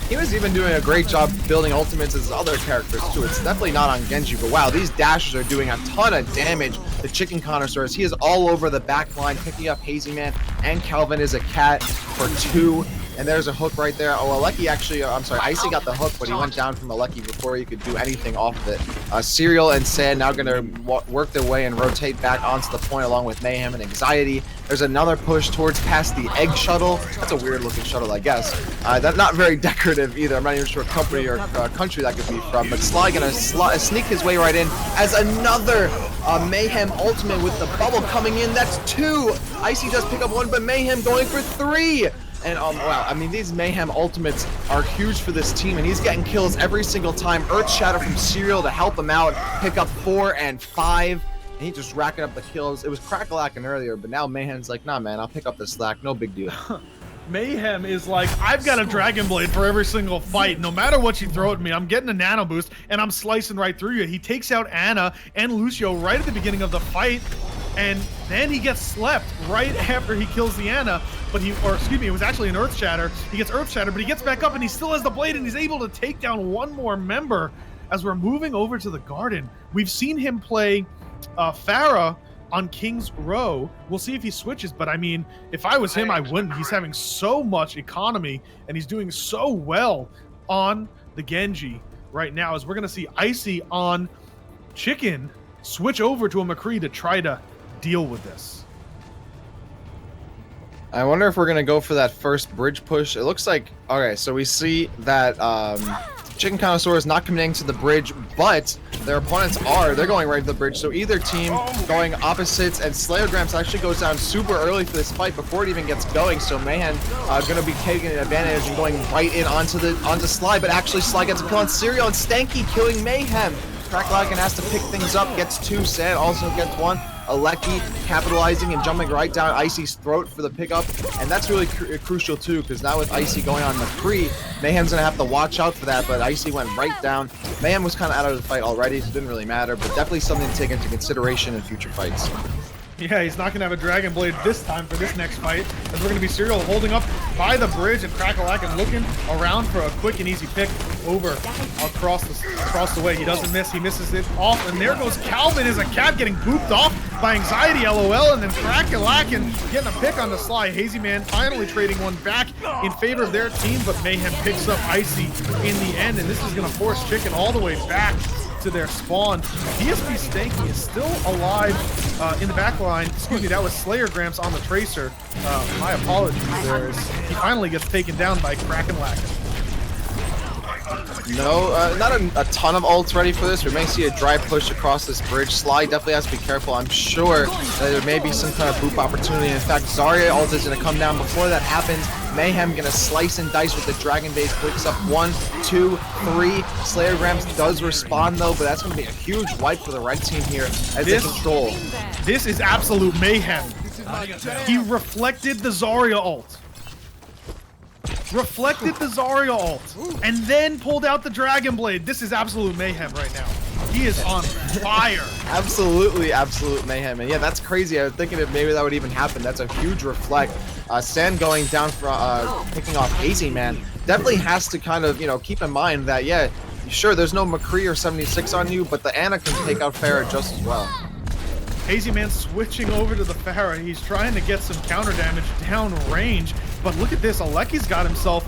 He was even doing a great job building ultimates as other characters too. It's definitely not on Genji, but wow, these dashes are doing a ton of damage. The Chicken Connoisseurs, he is all over the back line, picking up Hazy Man, and Calvin is a cat for 2. And there's a hook right there. Oh, Alecki actually, I'm sorry, Icy got the hook, but he went down from Alecki before he could do anything off of it. Serial and San now going to work their way and rotate back onto the point along with Mayhem and Anxiety. There's another push towards past the egg shuttle. That's a weird looking shuttle, I guess. That's not very decorative either. I'm not even sure what company or country that could be from. But Sly going to sneak his way right in as another Mayhem ultimate with the bubble coming in. That's 2. Icy does pick up 1, but Mayhem going for 3. And wow, I mean, these Mayhem ultimates are huge for this team, and he's getting kills every single time. Earth Shatter from Serial to help him out, pick up 4 and 5, and he's just racking up the kills. It was Crackalakin earlier, but now Mayhem's like, nah, man, I'll pick up the slack, no big deal. Mayhem is like, I've got a Dragon Blade for every single fight. No matter what you throw at me, I'm getting a nano boost, and I'm slicing right through you. He takes out Ana and Lucio right at the beginning of the fight, and then he gets slept right after he kills the Ana. But it was actually an Earth Shatter. He gets Earth Shatter, but he gets back up, and he still has the blade, and he's able to take down one more member. As we're moving over to the Garden, we've seen him play Pharah on King's Row. We'll see if he switches, but I mean, if I was him, I wouldn't. He's having so much economy, and he's doing so well on the Genji right now, as we're going to see Icy on Chicken switch over to a McCree to try to deal with this. I wonder if we're going to go for that first bridge push. It looks like, okay, so we see that Chicken Connoisseurs is not committing to the bridge, but their opponents are. They're going right to the bridge, so either team going opposites, and Slayergrams actually goes down super early for this fight before it even gets going, so Mayhem going to be taking an advantage and going right in onto Sly, but actually Sly gets a kill on Serial, and Stanky killing Mayhem. Crackalakin has to pick things up, gets 2, Sand also gets 1. Alecki capitalizing and jumping right down Icy's throat for the pickup, and that's really crucial too, because now with Icy going on McCree, Mayhem's gonna have to watch out for that, but Icy went right down. Mayhem was kind of out of the fight already, so it didn't really matter, but definitely something to take into consideration in future fights. Yeah, he's not going to have a Dragon Blade this time for this next fight, as we're going to be Serial holding up by the bridge, and Crackalakin looking around for a quick and easy pick over across the way. He doesn't miss. He misses it off, and there goes Calvin as a cat getting booped off by Anxiety LOL, and then Crackalakin getting a pick on the Sly. Hazy Man finally trading one back in favor of their team, but Mayhem picks up Icy in the end, and this is going to force Chicken all the way back to their spawn. DSP Stanky is still alive in the back line. Excuse me, that was Slayergrams on the Tracer. My apologies there. He finally gets taken down by Crackalakin. No, not a ton of ults ready for this. We may see a dry push across this bridge. Sly definitely has to be careful. I'm sure that there may be some kind of boop opportunity. In fact, Zarya ult is going to come down before that happens. Mayhem going to slice and dice with the Dragon Base. Clicks up 1, 2, 3. Slayergrams does respond though, but that's going to be a huge wipe for the red team here as they control. This is absolute mayhem. He reflected the Zarya ult. And then pulled out the Dragon Blade. This is absolute mayhem right now. He is on fire. Absolutely, absolute mayhem. And yeah, that's crazy. I was thinking if maybe that would even happen. That's a huge reflect. Sand going down for picking off Hazy Man. Definitely has to kind of, keep in mind that, yeah, sure, there's no McCree or 76 on you, but the Ana can take out Pharah just as well. Hazy Man switching over to the Pharah. He's trying to get some counter damage down range, but look at this. Alecki's got himself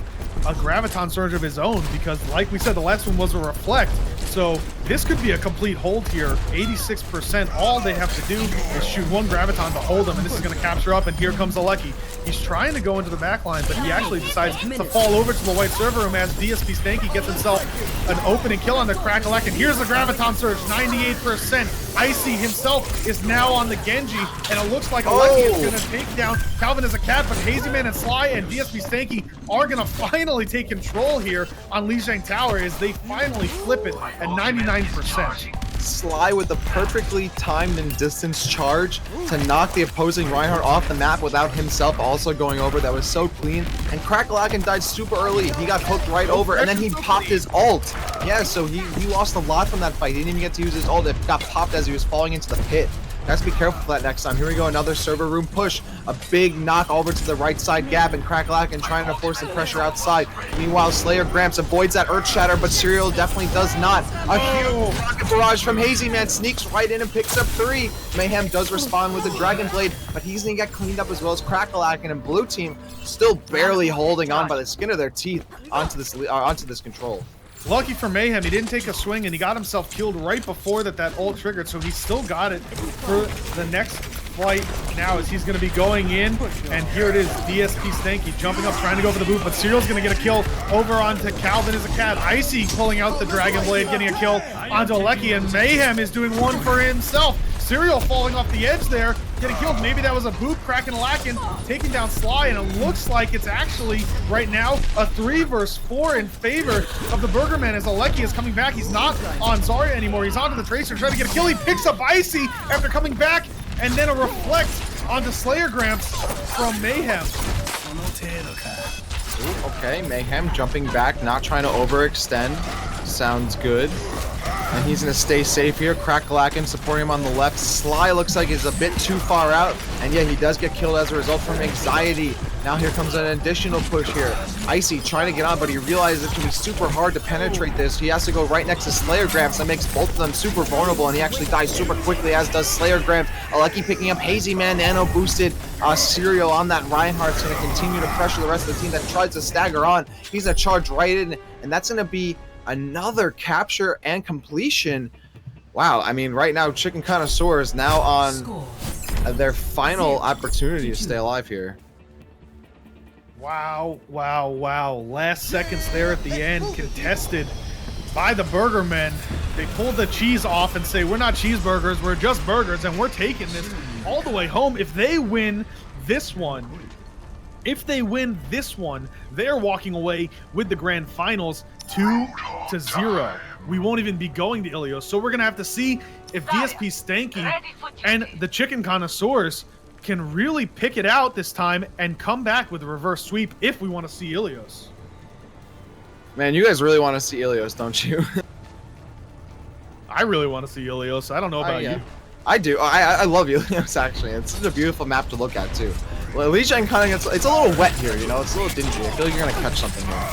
a Graviton Surge of his own, because like we said, the last one was a Reflect. So this could be a complete hold here. 86%. All they have to do is shoot one Graviton to hold him, and this is going to capture up, and here comes Alecki. He's trying to go into the back line, but he actually decides to fall over to the white server room as DSP Stanky gets himself an opening kill on the Crackalakin. Here's the Graviton Surge, 98%. Icy himself is now on the Genji, and it looks like Alecki is going to take down Calvin as a cat, but Hazy Man and Sly and DSP Stanky are going to finally take control here on Lijiang Tower as they finally flip it at 99%. Sly with the perfectly timed and distance charge to knock the opposing Reinhardt off the map without himself also going over. That was so clean. And Crackalakin died super early. He got hooked right over, and then he popped his ult. Yeah, so he lost a lot from that fight. He didn't even get to use his ult. It got popped as he was falling into the pit. Has to be careful for that next time. Here we go, another server room push. A big knock over to the right side gap, and Crackalakin trying to force the pressure outside. Meanwhile, Slayergrams avoids that Earth Shatter, but Serial definitely does not. A huge rocket barrage from Hazy Man sneaks right in and picks up 3. Mayhem does respond with the Dragon Blade, but he's gonna get cleaned up as well as Crackalakin, and blue team still barely holding on by the skin of their teeth onto this control. Lucky for Mayhem, he didn't take a swing, and he got himself killed right before that ult triggered, so he still got it for the next flight now as he's going to be going in, and here it is, DSP Stanky jumping up, trying to go for the boot, but Serial's going to get a kill over onto Calvin as a cat. Icy pulling out the Dragon Blade, getting a kill onto Alecki, and Mayhem is doing one for himself. Cereal falling off the edge there, getting killed. Maybe that was a boop, Kraken taking down Sly, and it looks like it's actually right now a 3 versus 4 in favor of the Burgerman as Alecki is coming back. He's not on Zarya anymore. He's onto the Tracer trying to get a kill. He picks up Icy after coming back, and then a reflect onto Slayer Gramps from Mayhem. Ooh, okay, Mayhem jumping back, not trying to overextend. Sounds good. And he's going to stay safe here. Crackalakin supporting him on the left. Sly looks like he's a bit too far out. And yeah, he does get killed as a result from Anxiety. Now here comes an additional push here. Icy trying to get on, but he realizes it can be super hard to penetrate this. He has to go right next to Slayer Gramps. That makes both of them super vulnerable, and he actually dies super quickly, as does Slayer Gramps. Alecki picking up Hazy Man, nano boosted. Serial on that. Reinhardt's going to continue to pressure the rest of the team that tries to stagger on. He's going to charge right in, and that's going to be another capture and completion. Wow, I mean, right now, Chicken Connoisseurs now on their final opportunity to stay alive here. Wow, wow, wow. Last seconds there at the end, contested by the Burgermen. They pulled the cheese off and say, we're not cheeseburgers, we're just burgers, and we're taking this all the way home. If they win this one, they're walking away with the grand finals 2-0. We won't even be going to Ilios, so we're gonna have to see if DSP Stanky and the Chicken Connoisseurs can really pick it out this time and come back with a reverse sweep if we want to see Ilios. Man, you guys really want to see Ilios, don't you? I really want to see Ilios. I don't know about you. I do. I love Ilios, actually. It's such a beautiful map to look at, too. Well, Lijiang kind of it's a little wet here, you know? It's a little dingy. I feel like you're going to catch something here.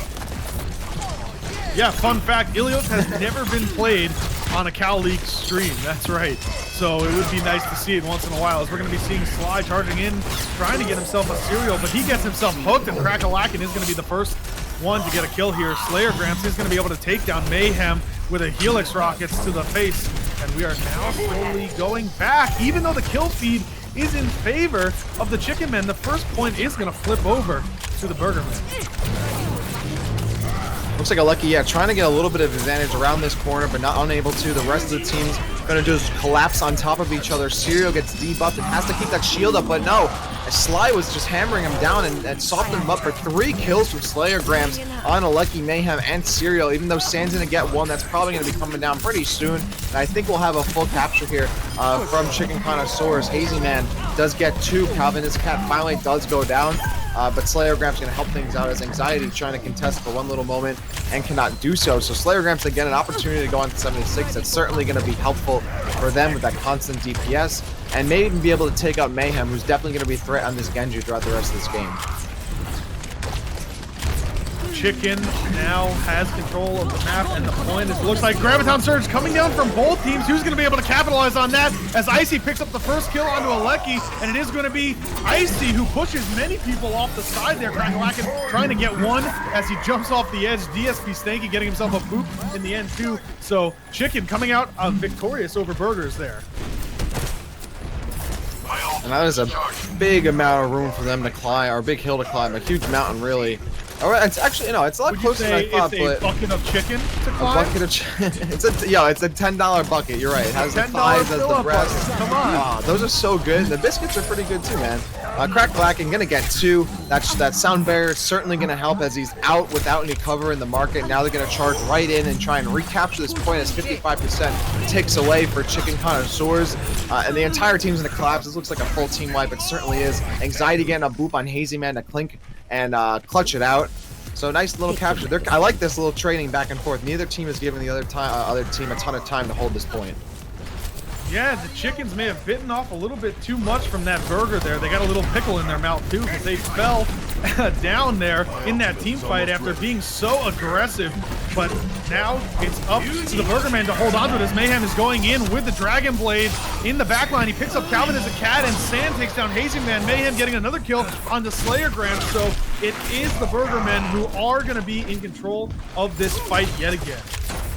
Yeah, fun fact, Ilios has never been played on a Cal League stream. That's right. So it would be nice to see it once in a while, as we're going to be seeing Sly charging in, trying to get himself a Serial, but he gets himself hooked, and Crackalakin is going to be the first one to get a kill here. Slayer Gramps is going to be able to take down Mayhem with a Helix Rockets to the face, and we are now slowly going back. Even though the kill feed is in favor of the Chicken Men, the first point is going to flip over to the Burger Men. Looks like Alecki, yeah, trying to get a little bit of advantage around this corner, but not unable to. The rest of the team's going to just collapse on top of each other. Serial gets debuffed and has to keep that shield up, but no. Sly was just hammering him down and softened him up for 3 kills from Slayer Grams on Alecki, Mayhem, and Serial. Even though Sand's going to get one, that's probably going to be coming down pretty soon. And I think we'll have a full capture here from Chicken Connoisseurs. Hazy Man does get 2. Calvin, his cat, finally does go down. But Slayer Gramps going to help things out, as Anxiety trying to contest for one little moment and cannot do so. So Slayer Gramps again an opportunity to go on to 76. That's certainly going to be helpful for them with that constant DPS, and maybe even be able to take out Mayhem, who's definitely going to be a threat on this Genji throughout the rest of this game. Chicken now has control of the map, and the point is, it looks like Graviton Surge coming down from both teams. Who's going to be able to capitalize on that, as Icy picks up the first kill onto Alecki, and it is going to be Icy who pushes many people off the side there. Crackalakin trying to get one as he jumps off the edge. DSP Stanky getting himself a boop in the end too. So Chicken coming out victorious over Burgers there. And that is a big amount of room for them to climb, or a big hill to climb, a huge mountain really. Oh, it's actually, no, it's a lot closer than I thought, it's a bucket of chicken to climb? A bucket of chicken. It's a $10 bucket, you're right. It has the thighs, has the breasts. Come on. Those are so good. The biscuits are pretty good too, man. Crackalakin gonna get 2. That sound barrier is certainly gonna help, as he's out without any cover in the market. Now they're gonna charge right in and try and recapture this point, as 55% takes away for Chicken Connoisseurs. And the entire team's gonna collapse. This looks like a full team wipe. It certainly is. Anxiety getting a boop on Hazy Man to clink and clutch it out. So nice little capture. I like this little trading back and forth. Neither team is giving the other team a ton of time to hold this point. Yeah, the Chickens may have bitten off a little bit too much from that burger there. They got a little pickle in their mouth too, because they fell down there in that team fight after being so aggressive. But now it's up to the Burger Man to hold on to it, as Mayhem is going in with the Dragon Blade in the backline. He picks up Calvin as a cat, and Sand takes down Hazy Man. Mayhem getting another kill on the Slayer Gramps. So it is the Burger Men who are going to be in control of this fight yet again.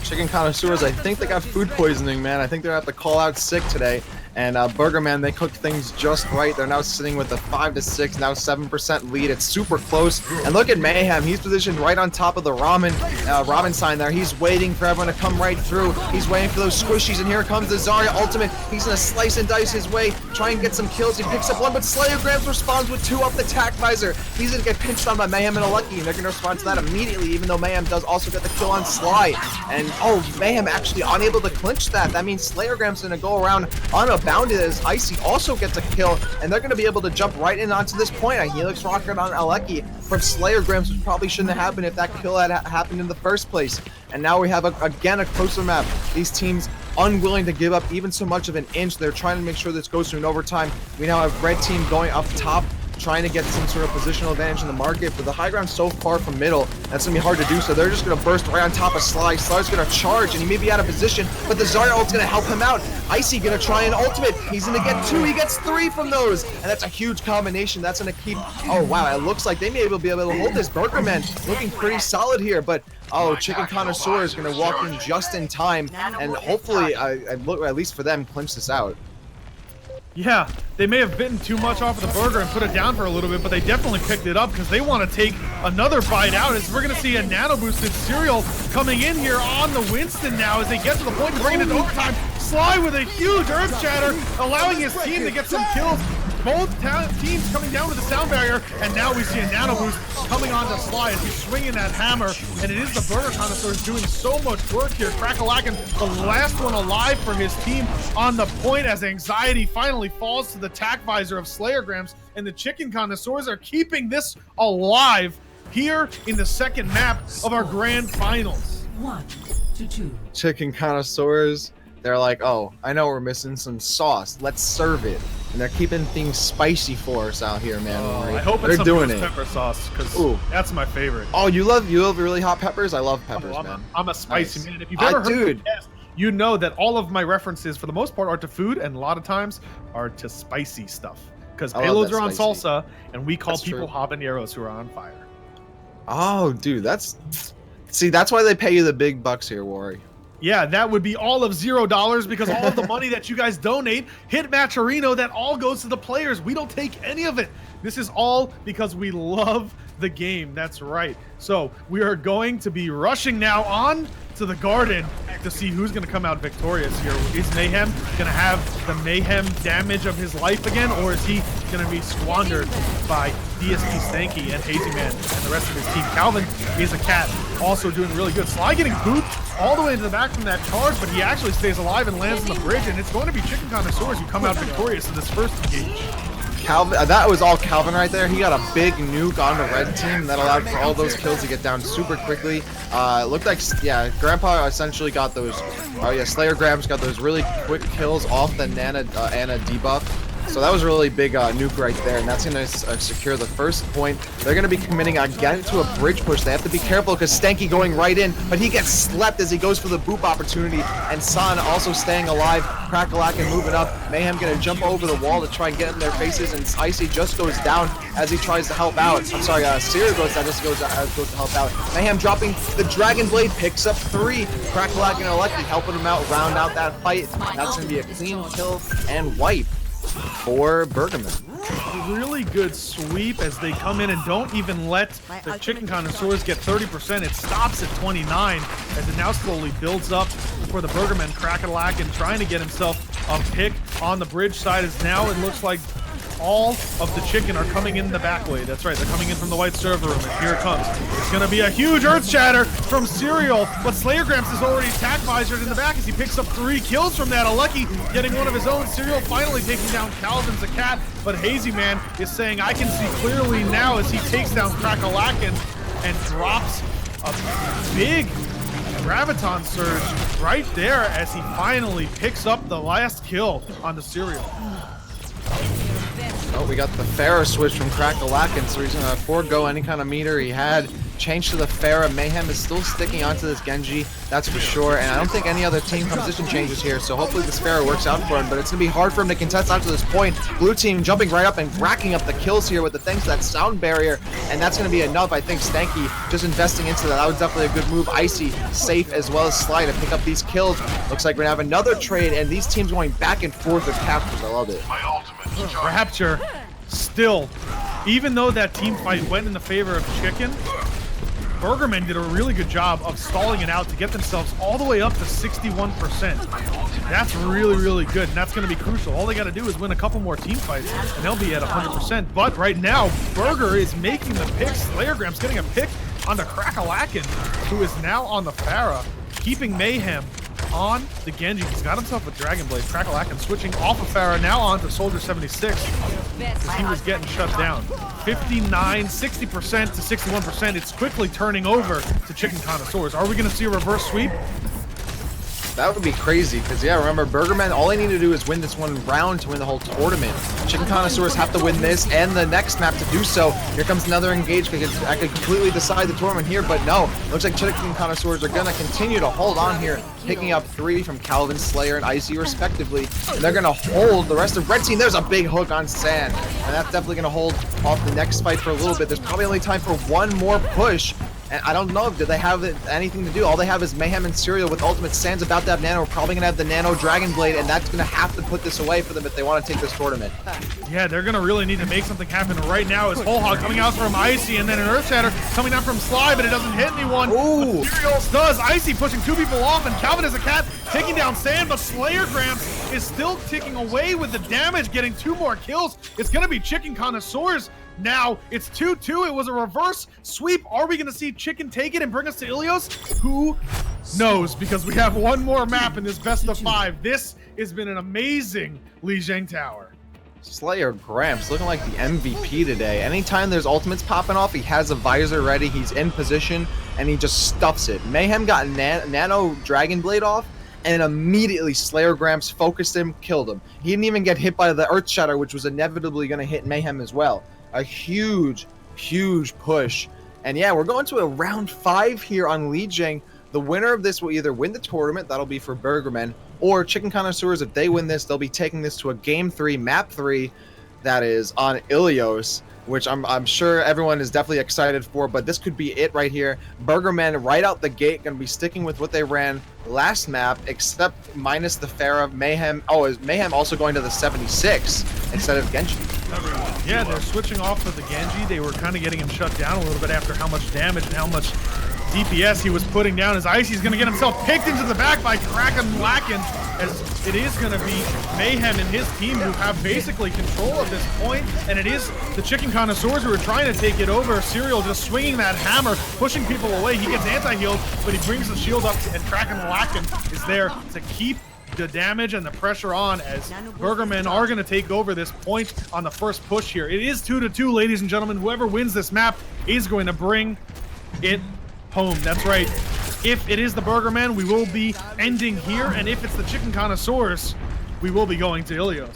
Chicken Connoisseurs, I think they got food poisoning, man. I think they're going to have to call out sick today, And Burgerman, they cooked things just right. They're now sitting with a 5-6, now 7% lead. It's super close. And look at Mayhem. He's positioned right on top of the ramen sign there. He's waiting for everyone to come right through. He's waiting for those squishies, and here comes the Zarya ultimate. He's going to slice and dice his way, try and get some kills. He picks up one, but Slayergrams responds with 2 up the tack visor. He's going to get pinched on by Mayhem and Alecki, and they're going to respond to that immediately, even though Mayhem does also get the kill on Sly. And, oh, Mayhem actually unable to clinch that. That means Slayergrams going to go around unbounded as Icy also gets a kill, and they're going to be able to jump right in onto this point. A Helix Rocket on Alecki from Slayergrams, which probably shouldn't have happened if that kill had happened in the first place. And now we have, again, a closer map. These teams unwilling to give up even so much of an inch. They're trying to make sure this goes to an overtime. We now have red team going up top, trying to get some sort of positional advantage in the market, but the high ground's so far from middle, that's gonna be hard to do, so they're just gonna burst right on top of Sly. Sly's gonna charge, and he may be out of position, but the Zarya ult's gonna help him out. Icy gonna try an ultimate. He's gonna get 2, he gets 3 from those, and that's a huge combination. That's gonna keep, oh wow, it looks like they may be able to hold this. Burgerman looking pretty solid here, but oh, Chicken Connoisseur is gonna walk in just in time, and hopefully, at least for them, clinch this out. Yeah, they may have bitten too much off of the burger and put it down for a little bit, but they definitely picked it up because they want to take another bite out. As we're going to see a nano boosted cereal coming in here on the Winston now as they get to the point to bring it into overtime. Sly with a huge earth shatter, allowing his team to get some kills. Both teams coming down with the sound barrier, and now we see a nano boost coming onto Sly as he's swinging that hammer, and it is the Burger Connoisseurs doing so much work here. Crackalacken, the last one alive for his team on the point as Anxiety finally falls to the tack visor of Slayergrams, and the Chicken Connoisseurs are keeping this alive here in the second map of our grand finals. 1-2. Chicken Connoisseurs, they're like, oh, I know we're missing some sauce. Let's serve it. And they're keeping things spicy for us out here, man. I hope it's some doing ghost pepper sauce, because that's my favorite. Oh, you love really hot peppers? I love peppers, man. I'm a spicy man. If you've ever heard the podcast, you know that all of my references, for the most part, are to food, and a lot of times are to spicy stuff. Because payloads are on salsa, and we call people habaneros who are on fire. Oh, dude, that's why they pay you the big bucks here, Wari. Yeah, that would be all of $0 because all of the money that you guys donate hit Matcherino, that all goes to the players. We don't take any of it. This is all because we love the game. That's right. So we are going to be rushing now on to the Garden to see who's going to come out victorious here. Is Mayhem going to have the Mayhem damage of his life again, or is he going to be squandered by DSP Stanky and Hazy Man and the rest of his team? Calvin is a cat, also doing really good. Sly getting booped all the way into the back from that charge, but he actually stays alive and lands on the bridge, and it's going to be Chicken Connoisseurs who come out victorious in this first engage. Calvin, that was all Calvin right there. He got a big nuke on the red team that allowed for all those kills to get down super quickly. It looked like, yeah, Grandpa essentially got those, Slayergrams got those really quick kills off the Anna debuff. So that was a really big nuke right there, and that's going to secure the first point. They're going to be committing again to a bridge push. They have to be careful because Stanky going right in, but he gets slept as he goes for the boop opportunity, and San also staying alive. Crackalacken moving up. Mayhem going to jump over the wall to try and get in their faces, and Icy just goes down as he tries to help out. I'm sorry, Seer goes down, just goes to help out. Mayhem dropping the Dragon Blade, picks up 3. Crackalacken and Alecki helping him out, round out that fight. That's going to be a clean kill and wipe for Bergman. Really good sweep as they come in and don't even let the Chicken Connoisseurs get 30%. It stops at 29 as it now slowly builds up for the Bergerman. Crackalacken trying to get himself a pick on the bridge side as now it looks like all of the Chicken are coming in the back way. That's right, they're coming in from the white server room, and here it comes. It's going to be a huge earth shatter from Serial, but Slayergrams is already attack visored in the back as he picks up 3 kills from that. Alecki getting one of his own. Serial finally taking down Calvin's a cat, but Hazy Man is saying, I can see clearly now as he takes down Crackalacken and drops a big Graviton Surge right there as he finally picks up the last kill on the Serial. Oh, we got the Pharaoh switch from Crackalacken, so he's going to forego any kind of meter he had. change to the Pharah. Mayhem is still sticking onto this Genji, that's for sure. And I don't think any other team composition changes here, so hopefully this Pharah works out for him. But it's going to be hard for him to contest out to this point. Blue team jumping right up and racking up the kills here with the thanks to that sound barrier. And that's going to be enough. I think Stanky just investing into that. That was definitely a good move. Icy safe as well as Sly to pick up these kills. Looks like we're going to have another trade, and these teams going back and forth with captures. I love it. Rapture, still, even though that team fight went in the favor of Chicken, Burgerman did a really good job of stalling it out to get themselves all the way up to 61%. That's really, really good, and that's going to be crucial. All they got to do is win a couple more team fights, and they'll be at 100%. But right now, Burger is making the pick. Slayergram's getting a pick on the Crackalakin, who is now on the Pharah, keeping Mayhem on the Genji. He's got himself a Dragon Blade. Crackalakin switching off of Pharah, now on to Soldier 76, because he was getting shut down. 59, 60% to 61%. It's quickly turning over to Chicken Connoisseurs. Are we going to see a reverse sweep? That would be crazy, because yeah, remember, Burgerman, all they need to do is win this one round to win the whole tournament. Chicken Connoisseurs have to win this and the next map to do so. Here comes another engage, because I could completely decide the tournament here, but no. Looks like Chicken Connoisseurs are going to continue to hold on here, picking up 3 from Calvin, Slayer, and Icy respectively. And they're going to hold the rest of Red Team. There's a big hook on Sand, and that's definitely going to hold off the next fight for a little bit. There's probably only time for one more push. And I don't know, do they have anything to do? All they have is Mayhem and Serial with ultimate. Sand's about to have Nano. We're probably going to have the Nano Dragon Blade, and that's going to have to put this away for them if they want to take this tournament. Yeah, they're going to really need to make something happen right now. Is Whole Hog coming out from Icy, and then an Earth Shatter coming down from Sly, but it doesn't hit anyone. Ooh. Serial does. Icy pushing 2 people off, and Calvin is a cat taking down Sand, but Slayer Gramps is still ticking away with the damage, getting 2 more kills. It's going to be Chicken Connoisseurs. Now it's 2-2. It was a reverse sweep. Are we going to see Chicken take it and bring us to Ilios? Who knows? Because we have one more map in this best of 5. This has been an amazing Lijiang Tower. Slayer Gramps looking like the MVP today. Anytime there's ultimates popping off, he has a visor ready, he's in position, and he just stuffs it. Mayhem got Nano Dragon Blade off, and immediately Slayer Gramps focused him, killed him. He didn't even get hit by the Earth Shatter, which was inevitably going to hit Mayhem as well. A huge, huge push. And yeah, we're going to a round 5 here on Lijiang. The winner of this will either win the tournament, that'll be for Burgerman, or Chicken Connoisseurs. If they win this, they'll be taking this to a game 3, map 3, that is on Ilios, which I'm sure everyone is definitely excited for, but this could be it right here. Burgerman right out the gate going to be sticking with what they ran last map, except minus the Pharah. Mayhem, is Mayhem also going to the 76 instead of Genji? Yeah, they're switching off of the Genji. They were kind of getting him shut down a little bit after how much damage and how much DPS he was putting down. As Icy's going to get himself picked into the back by Crackalakin, as it is going to be Mayhem and his team who have basically control of this point, and it is the Chicken Connoisseurs who are trying to take it over. Serial just swinging that hammer, pushing people away. He gets anti-healed, but he brings the shield up, and Crackalakin is there to keep the damage and the pressure on, as Burgermen are going to take over this point on the first push here. It is 2-2, ladies and gentlemen. Whoever wins this map is going to bring it home. That's right. If it is the Burgerman, we will be ending here, and if it's the Chicken Connoisseurs, we will be going to Ilios.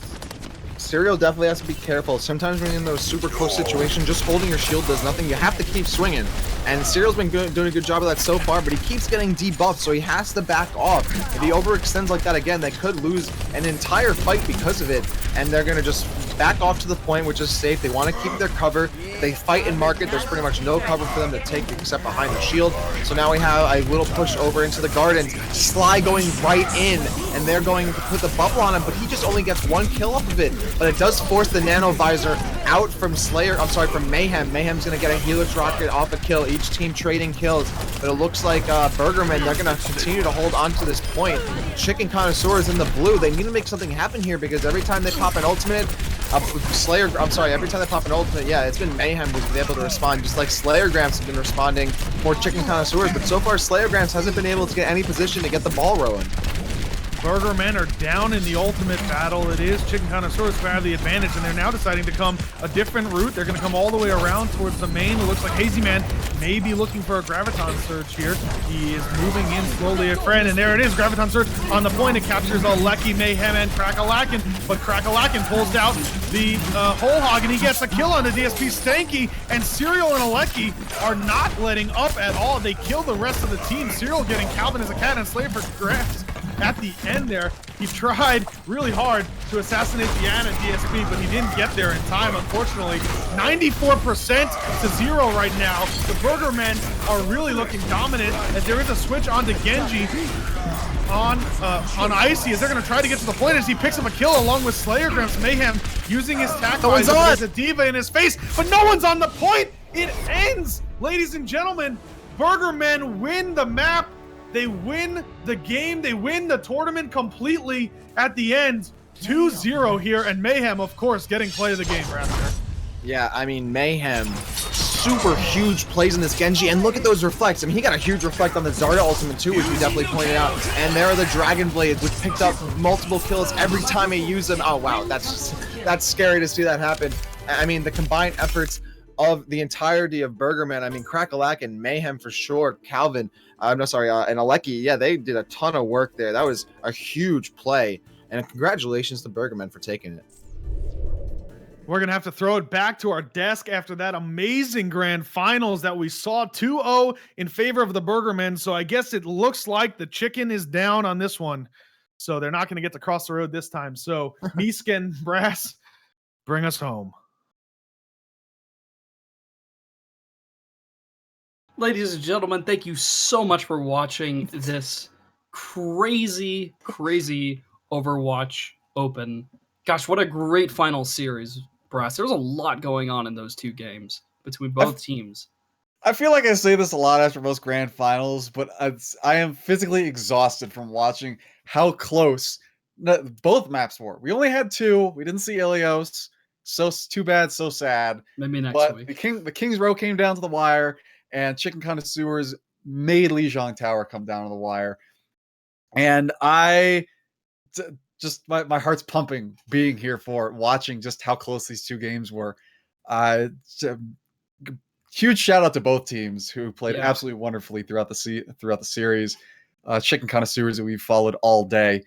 Serial definitely has to be careful. Sometimes when you're in those super close situations, just holding your shield does nothing. You have to keep swinging. And Serial's been doing a good job of that so far, but he keeps getting debuffed, so he has to back off. If he overextends like that again, they could lose an entire fight because of it, and they're going to just back off to the point, which is safe. They want to keep their cover. They fight in market. There's pretty much no cover for them to take except behind the shield. So now we have a little push over into the gardens. Sly going right in, and they're going to put the bubble on him, but he just only gets 1 kill off of it. But it does force the Nano Visor out from from Mayhem. Mayhem's going to get a Helix Rocket off a kill. Each team trading kills. But it looks like Burgerman, they're going to continue to hold on to this point. Chicken Connoisseurs in the blue. They need to make something happen here, because every time they pop an ultimate, every time they pop an ultimate, yeah, it's been Mayhem who's been able to respond, just like Slayer Gramps has been responding for Chicken Connoisseurs, but so far Slayer Gramps hasn't been able to get any position to get the ball rolling. Burgermen are down in the ultimate battle. It is Chicken Connoisseurs who have the advantage, and they're now deciding to come a different route. They're going to come all the way around towards the main. It looks like Hazy Man may be looking for a Graviton Surge here. He is moving in slowly, friend, and there it is. Graviton Surge on the point. It captures Alecki, Mayhem, and Crackalakin, but Crackalakin pulls out the Whole Hog, and he gets a kill on the DSP. Stanky and Serial and Alecki are not letting up at all. They kill the rest of the team. Serial getting Calvin as a cat and slave for grabs at the end there. He tried really hard to assassinate the Ana DSP, but he didn't get there in time, unfortunately. 94% to 0 right now. The Burgermen are really looking dominant as there is a switch onto Genji on Icy as they're going to try to get to the point as he picks up a kill along with Slayer Gramps. Mayhem using his tack visor. There's a diva in his face, but no one's on the point. It ends, ladies and gentlemen. Burgermen win the map. They win the game. They win the tournament completely at the end. 2-0 here, and Mayhem, of course, getting play of the game, Raptor. Yeah, I mean, Mayhem, super huge plays in this Genji, and look at those reflects. I mean, he got a huge reflect on the Zarya ultimate too, which we definitely pointed out. And there are the Dragon Blades, which picked up multiple kills every time he used them. Oh, wow, that's scary to see that happen. I mean, the combined efforts of the entirety of Burgerman, I mean, Crackalack and Mayhem for sure, Calvin, and Alecki, yeah, they did a ton of work there. That was a huge play, and congratulations to Burgerman for taking it. We're going to have to throw it back to our desk after that amazing grand finals that we saw. 2-0 in favor of the Burgermen, so I guess it looks like the chicken is down on this one, so they're not going to get to cross the road this time. So, Niska and Brass, bring us home. Ladies and gentlemen, thank you so much for watching this crazy Overwatch Open. Gosh, what a great final series, Brass. There was a lot going on in those two games between both teams. I feel like I say this a lot after most grand finals, but I am physically exhausted from watching how close both maps were. We only had two. We didn't see Ilios. So too bad, so sad. Maybe next week. The King's Row came down to the wire, and Chicken Connoisseurs made Lijiang Tower come down to the wire. And just my heart's pumping being here for it, watching just how close these two games were. Huge shout out to both teams who played absolutely wonderfully throughout the series. Chicken Connoisseurs that we've followed all day.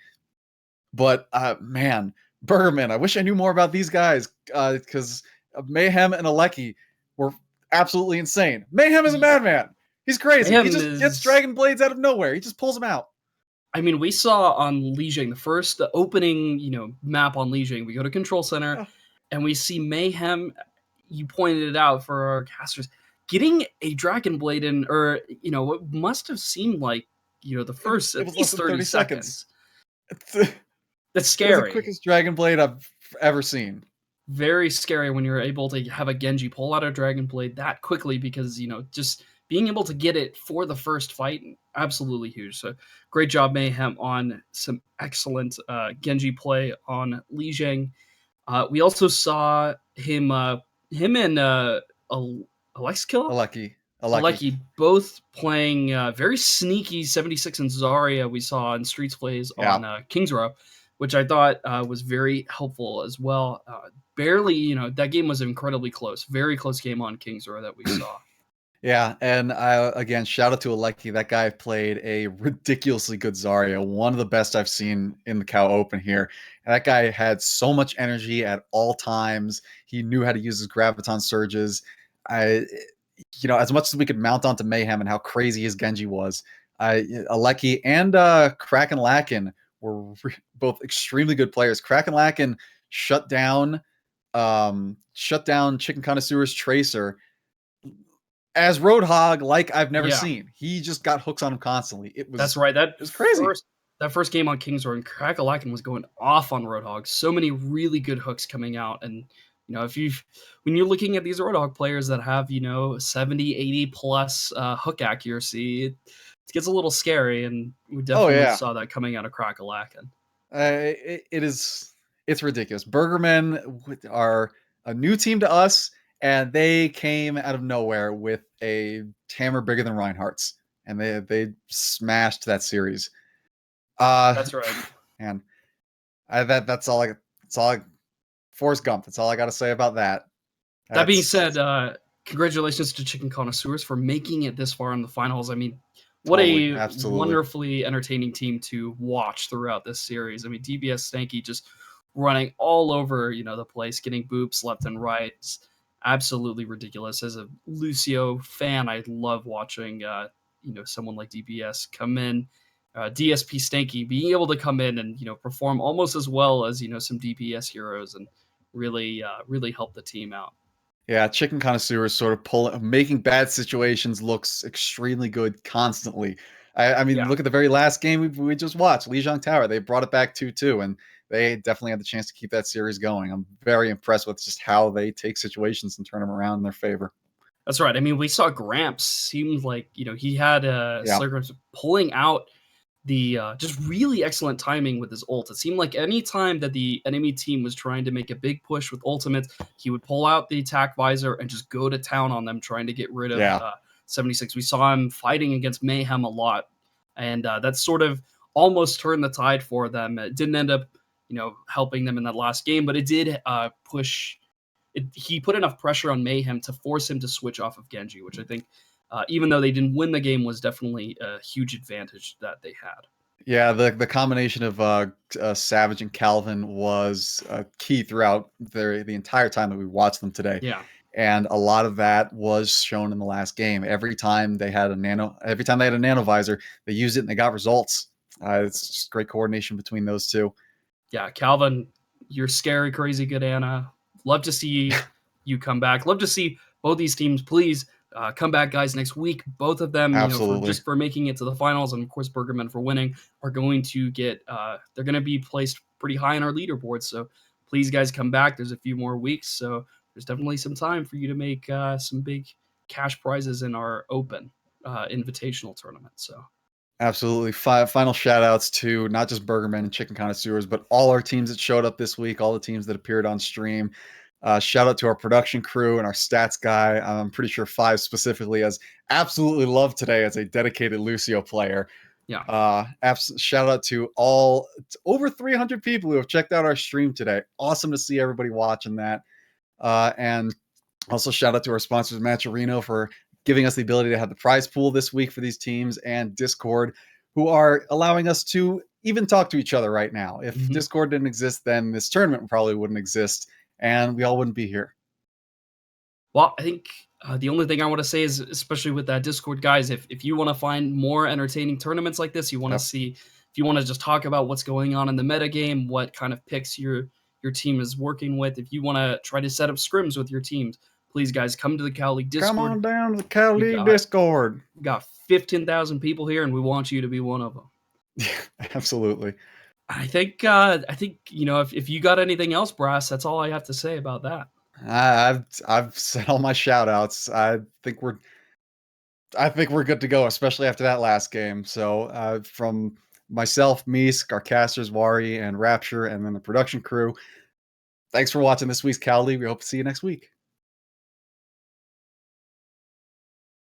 But man, Burgerman, I wish I knew more about these guys because Mayhem and Alecki were absolutely insane. Mayhem is a madman. He's crazy. Mayhem he just gets Dragon Blades out of nowhere. He just pulls them out. I mean, we saw on Lijiang, the opening, map on Lijiang, we go to Control Center, and we see Mayhem, you pointed it out for our casters, getting a Dragon Blade in, or, what must have seemed like, the first at least 30 seconds. That's scary. It's the quickest Dragon Blade I've ever seen. Very scary when you're able to have a Genji pull out a Dragon Blade that quickly because, just being able to get it for the first fight, absolutely huge. So great job, Mayhem, on some excellent Genji play on Lijiang. We also saw him and Alecki both playing very sneaky 76 and Zarya we saw in Streets Plays on Kings Row, which I thought was very helpful as well. Barely, that game was incredibly close. Very close game on Kings Row that we saw. Yeah, and again, shout out to Alecki. That guy played a ridiculously good Zarya, one of the best I've seen in the Cow Open here. And that guy had so much energy at all times. He knew how to use his Graviton Surges. As much as we could mount onto Mayhem and how crazy his Genji was, Alecki and Kraken Lakin were both extremely good players. Kraken Lakin shut down Chicken Connoisseur's Tracer as Roadhog like I've never seen. He just got hooks on him constantly. That's right. That was crazy. That first game on Kings Row, and Crackalakin was going off on Roadhog. So many really good hooks coming out. And, when you're looking at these Roadhog players that have, 70, 80 plus hook accuracy, it gets a little scary. And we definitely saw that coming out of Crackalakin. It's ridiculous. Burgermen are a new team to us. And they came out of nowhere with a hammer bigger than Reinhardt's, and they smashed that series. That's right. And that's all Forrest Gump. That's all I got to say about that. That being said, congratulations to Chicken Connoisseurs for making it this far in the finals. I mean, what Totally, a absolutely. wonderfully entertaining team to watch throughout this series. I mean, DBS Stanky just running all over, the place, getting boops left and right. It's absolutely ridiculous. As a Lucio fan, I love watching, someone like DBS come in. DSP Stanky being able to come in and, perform almost as well as, some DPS heroes and really help the team out. Yeah, Chicken Connoisseur is sort of making bad situations looks extremely good constantly. I mean, Yeah. look at the very last game we just watched, Lijiang Tower. They brought it back 2-2, and they definitely had the chance to keep that series going. I'm very impressed with just how they take situations and turn them around in their favor. That's right. I mean, we saw Gramps seemed like, he had Yeah. Gramps pulling out the just really excellent timing with his ult. It seemed like any time that the enemy team was trying to make a big push with ultimates, he would pull out the attack visor and just go to town on them, trying to get rid of Yeah. 76. We saw him fighting against Mayhem a lot, and that sort of almost turned the tide for them. It didn't end up, helping them in that last game, but it did push. He put enough pressure on Mayhem to force him to switch off of Genji, which I think, even though they didn't win the game, was definitely a huge advantage that they had. Yeah, the combination of Savage and Calvin was key throughout the entire time that we watched them today. Yeah. And a lot of that was shown in the last game. Every time they had a nano visor, they used it and they got results. It's just great coordination between those two. Yeah, Calvin, you're scary, crazy good, Anna. Love to see you come back. Love to see both these teams. Please come back, guys, next week. Both of them, Absolutely. for making it to the finals, and of course, Burgerman for winning, are going to get. They're going to be placed pretty high on our leaderboard. So please, guys, come back. There's a few more weeks, so there's definitely some time for you to make some big cash prizes in our open invitational tournament. So. Absolutely. Final shout outs to not just Burgerman and Chicken Connoisseurs, but all our teams that showed up this week, all the teams that appeared on stream. Shout out to our production crew and our stats guy. I'm pretty sure 5 specifically has absolutely loved today as a dedicated Lucio player. Yeah. Shout out to over 300 people who have checked out our stream today. Awesome to see everybody watching that. And also shout out to our sponsors, Matcherino, for giving us the ability to have the prize pool this week for these teams, and Discord, who are allowing us to even talk to each other right now. If Discord didn't exist, then this tournament probably wouldn't exist, and we all wouldn't be here. Well, I think the only thing I want to say is, especially with that Discord, guys, if you want to find more entertaining tournaments like this, you want to see, if you want to just talk about what's going on in the metagame, what kind of picks your team is working with, if you want to try to set up scrims with your teams, please, guys, come to the Cal League Discord. Come on down to the Cal League Discord. We got 15,000 people here, and we want you to be one of them. Yeah, absolutely. I think if you got anything else, Brass, that's all I have to say about that. I've said all my shout outs. I think we're good to go, especially after that last game. So from myself, Meesk, our casters, Wari, and Rapture, and then the production crew, thanks for watching this week's Cal League. We hope to see you next week.